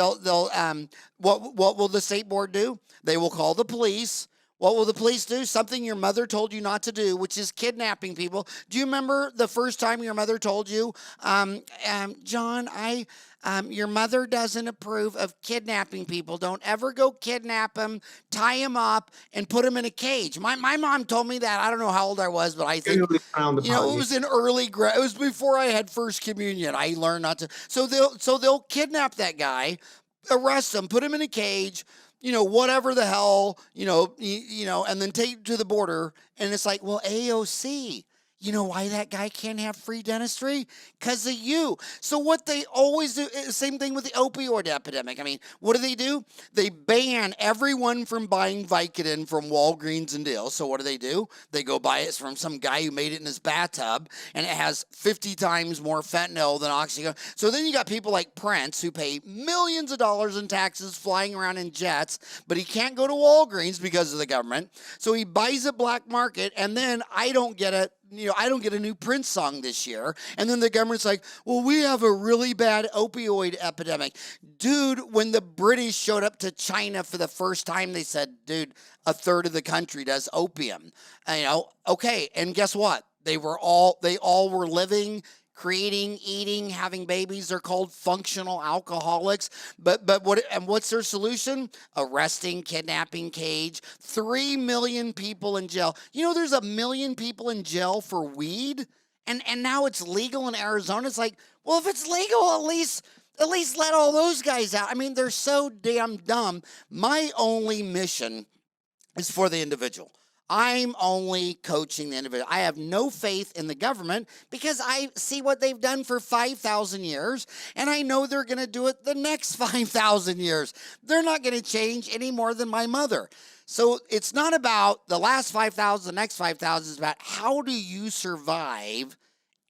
what will the state board do? They will call the police. What will the police do? Something your mother told you not to do, which is kidnapping people. Do you remember the first time your mother told you, John, your mother doesn't approve of kidnapping people. Don't ever go kidnap them, tie them up, and put them in a cage. My mom told me that. I don't know how old I was, but I think, it was in it was before I had first communion. I learned not to. So they'll kidnap that guy, arrest him, put him in a cage, whatever the hell, and then take it to the border. And it's like, well, AOC, you know why that guy can't have free dentistry? Because of you. So what they always do, same thing with the opioid epidemic. I mean, what do? They ban everyone from buying Vicodin from Walgreens and Deal. So what do? They go buy it from some guy who made it in his bathtub, and it has 50 times more fentanyl than oxycodone. So then you got people like Prince who pay millions of dollars in taxes flying around in jets, but he can't go to Walgreens because of the government. So he buys it black market, and then I don't get it. I don't get a new Prince song this year. And then the government's like, well, we have a really bad opioid epidemic. Dude, when the British showed up to China for the first time, they said, dude, a third of the country does opium. Okay. And guess what? They all were living, creating, eating, having babies. They're called functional alcoholics. But what's their solution? Arresting, kidnapping, cage, 3 million people in jail. There's 1 million people in jail for weed, and now it's legal in Arizona. It's like, well, if it's legal, at least let all those guys out. I mean, they're so damn dumb. My only mission is for the individual. I'm only coaching the individual. I have no faith in the government because I see what they've done for 5,000 years, and I know they're going to do it the next 5,000 years. They're not going to change any more than my mother. So it's not about the last 5,000, the next 5,000. It's about how do you survive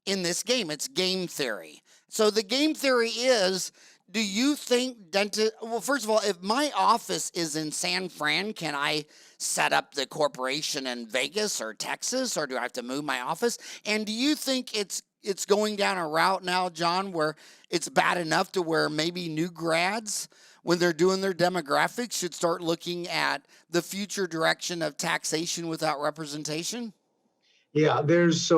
in this game. It's game theory. So the game theory is, do you think well, first of all, if my office is in San Fran, can I set up the corporation in Vegas or Texas, or do I have to move my office? And do you think it's going down a route now, John, where it's bad enough to where maybe new grads, when they're doing their demographics, should start looking at the future direction of taxation without representation? Yeah, there's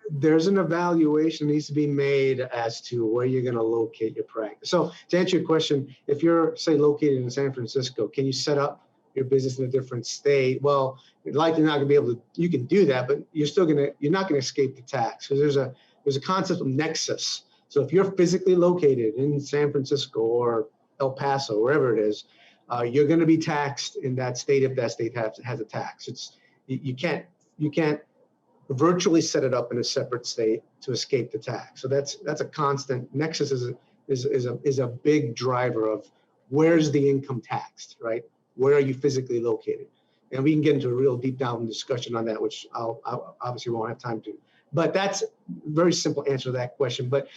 there's an evaluation that needs to be made as to where you're going to locate your practice. So to answer your question, if you're, say, located in San Francisco, can you set up your business in a different state? Well, you're likely not going to be able to. You can do that, but you're not going to escape the tax, because there's a concept of nexus. So if you're physically located in San Francisco or El Paso, wherever it is, you're going to be taxed in that state if that state has a tax. You can't virtually set it up in a separate state to escape the tax. So that's a constant. Nexus is a big driver of where's the income taxed, right? Where are you physically located? And we can get into a real deep down discussion on that, which I'll obviously won't have time to. But that's a very simple answer to that question. But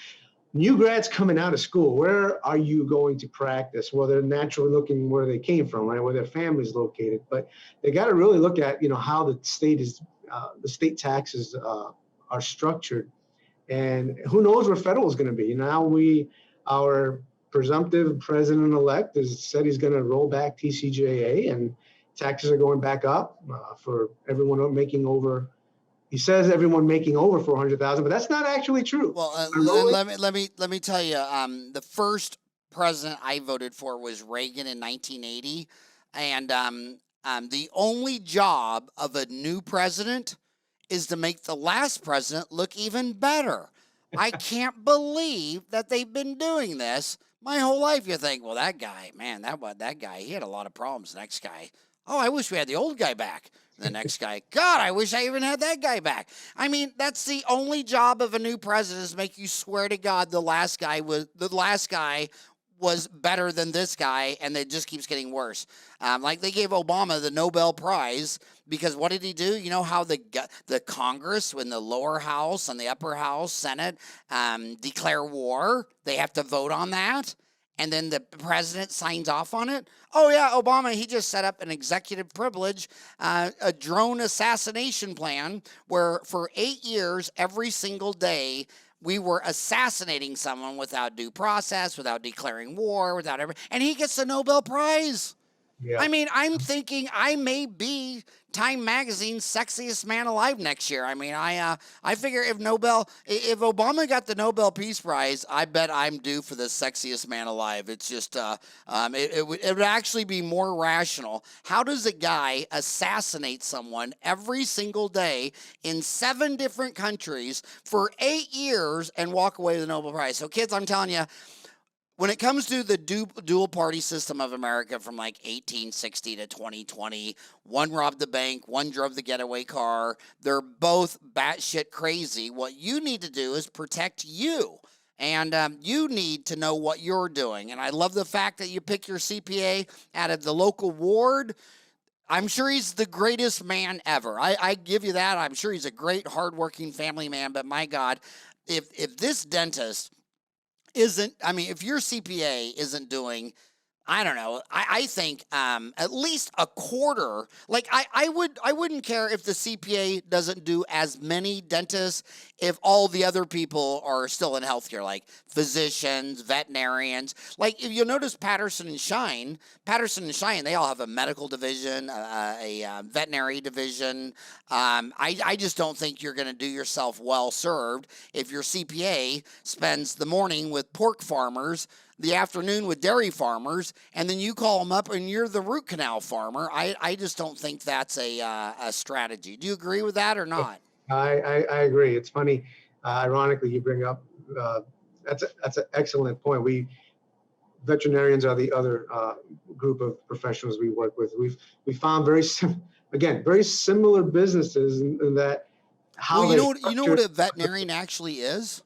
new grads coming out of school, where are you going to practice? Well, they're naturally looking where they came from, right? Where their family's located. But they got to really look at, how the state taxes are structured, and who knows where federal is going to be. Now our presumptive president-elect has said he's going to roll back TCJA, and taxes are going back up for everyone making over. He says everyone making over 400,000, but that's not actually true. Well, let me tell you, the first president I voted for was Reagan in 1980, and the only job of a new president is to make the last president look even better. I can't believe that they've been doing this my whole life. You think, well, that guy, man, that guy, he had a lot of problems. The next guy, oh, I wish we had the old guy back. The next guy, God, I wish I even had that guy back. I mean, that's the only job of a new president, is make you swear to God the last guy was better than this guy, and it just keeps getting worse. Like they gave Obama the Nobel Prize because what did he do? You know how the Congress, when the lower house and the upper house, Senate, declare war, they have to vote on that, and then the president signs off on it? Oh, yeah, Obama, he just set up an executive privilege, a drone assassination plan where for 8 years, every single day, we were assassinating someone without due process, without declaring war, without everything, and he gets the Nobel Prize. Yeah. I mean, I'm thinking I may be Time Magazine's sexiest man alive next year. I mean, I figure if Obama got the Nobel Peace Prize, I bet I'm due for the sexiest man alive. It's just, it would actually be more rational. How does a guy assassinate someone every single day in 7 different countries for 8 years and walk away with the Nobel Prize? So kids, I'm telling you, when it comes to the dual party system of America from like 1860 to 2020, one robbed the bank, one drove the getaway car. They're both batshit crazy. What you need to do is protect you. And you need to know what you're doing. And I love the fact that you pick your CPA out of the local ward. I'm sure he's the greatest man ever. I give you that. I'm sure he's a great, hardworking family man. But my God, if this dentist if your CPA isn't doing, I don't know, I think at least a quarter, like I wouldn't care if the CPA doesn't do as many dentists if all the other people are still in healthcare, like physicians, veterinarians. Like if you'll notice Patterson and Shine, they all have a medical division, a veterinary division. I just don't think you're going to do yourself well served if your CPA spends the morning with pork farmers, the afternoon with dairy farmers, and then you call them up and you're the root canal farmer. I just don't think that's a strategy. Do you agree with that or not? I agree. It's funny. Ironically, you bring up that's an excellent point. Veterinarians are the other group of professionals we work with. We found very similar businesses in that how you know what a veterinarian actually is?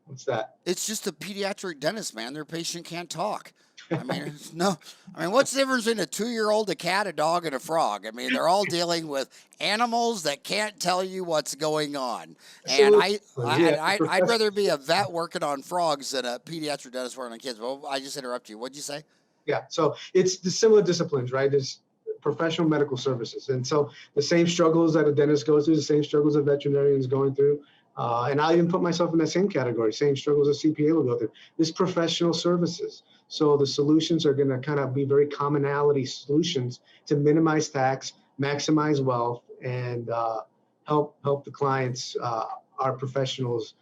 What's that? It's just a pediatric dentist, man. Their patient can't talk. What's the difference between a 2-year-old, a cat, a dog, and a frog? I mean, they're all dealing with animals that can't tell you what's going on. And I'd rather be a vet working on frogs than a pediatric dentist working on kids. Well, I just interrupted you. What'd you say? Yeah, so it's the similar disciplines, right? There's professional medical services. And so the same struggles that a dentist goes through, the same struggles a veterinarian is going through. And I even put myself in that same category, same struggles a CPA will go through. This professional services. So the solutions are going to kind of be very commonality solutions to minimize tax, maximize wealth, and help the clients our professionals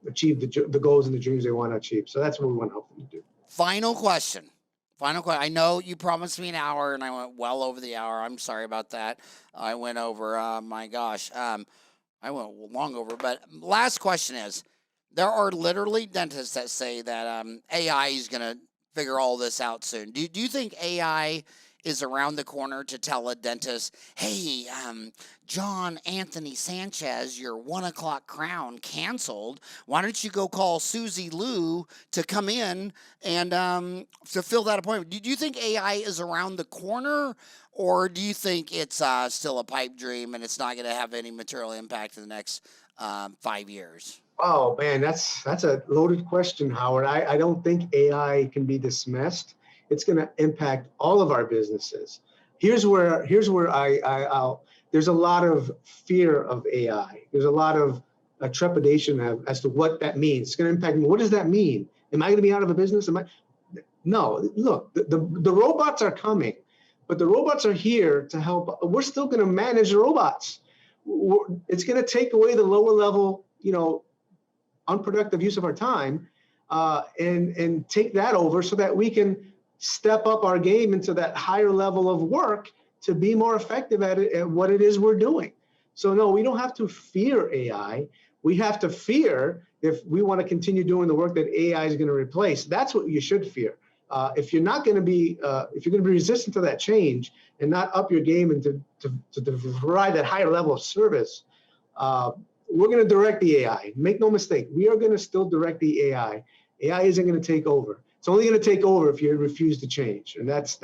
achieve the goals and the dreams they want to achieve. So that's what we want to help them to do. Final question. I know you promised me an hour, and I went well over the hour. I'm sorry about that. I went over. My gosh, I went long over. But last question is: there are literally dentists that say that AI is going to figure all this out soon. Do you think AI is around the corner to tell a dentist, hey, John Anthony Sanchez, your 1 o'clock crown canceled. Why don't you go call Susie Lou to come in and to fill that appointment? Do you think AI is around the corner, or do you think it's still a pipe dream and it's not going to have any material impact in the next 5 years? Oh man, that's a loaded question, Howard. I don't think AI can be dismissed. It's going to impact all of our businesses. Here's where I'll there's a lot of fear of AI. There's a lot of trepidation as to what that means. It's going to impact me. What does that mean? Am I going to be out of a business? No. Look, the robots are coming, but the robots are here to help. We're still going to manage the robots. It's going to take away the lower level, unproductive use of our time, and take that over so that we can step up our game into that higher level of work to be more effective at what it is we're doing. So no, we don't have to fear AI. We have to fear if we want to continue doing the work that AI is going to replace. That's what you should fear. If you're not going to be, if you're going to be resistant to that change and not up your game and to provide that higher level of service, we're going to direct the AI. Make no mistake, we are going to still direct the AI. AI isn't going to take over. It's only going to take over if you refuse to change. And that's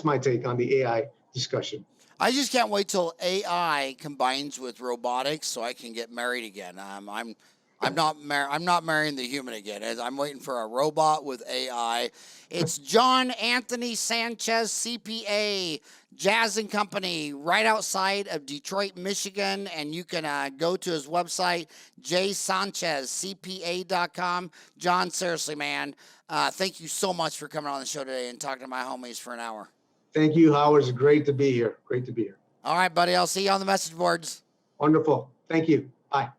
my take on the AI discussion. I just can't wait till AI combines with robotics so I can get married again. I'm not marrying the human again. I'm waiting for a robot with AI. It's John Anthony Sanchez, CPA, Jazz and Company, right outside of Detroit, Michigan. And you can go to his website, jsanchezcpa.com. John, seriously, man, thank you so much for coming on the show today and talking to my homies for an hour. Thank you, Howard. It's great to be here. Great to be here. All right, buddy. I'll see you on the message boards. Wonderful. Thank you. Bye.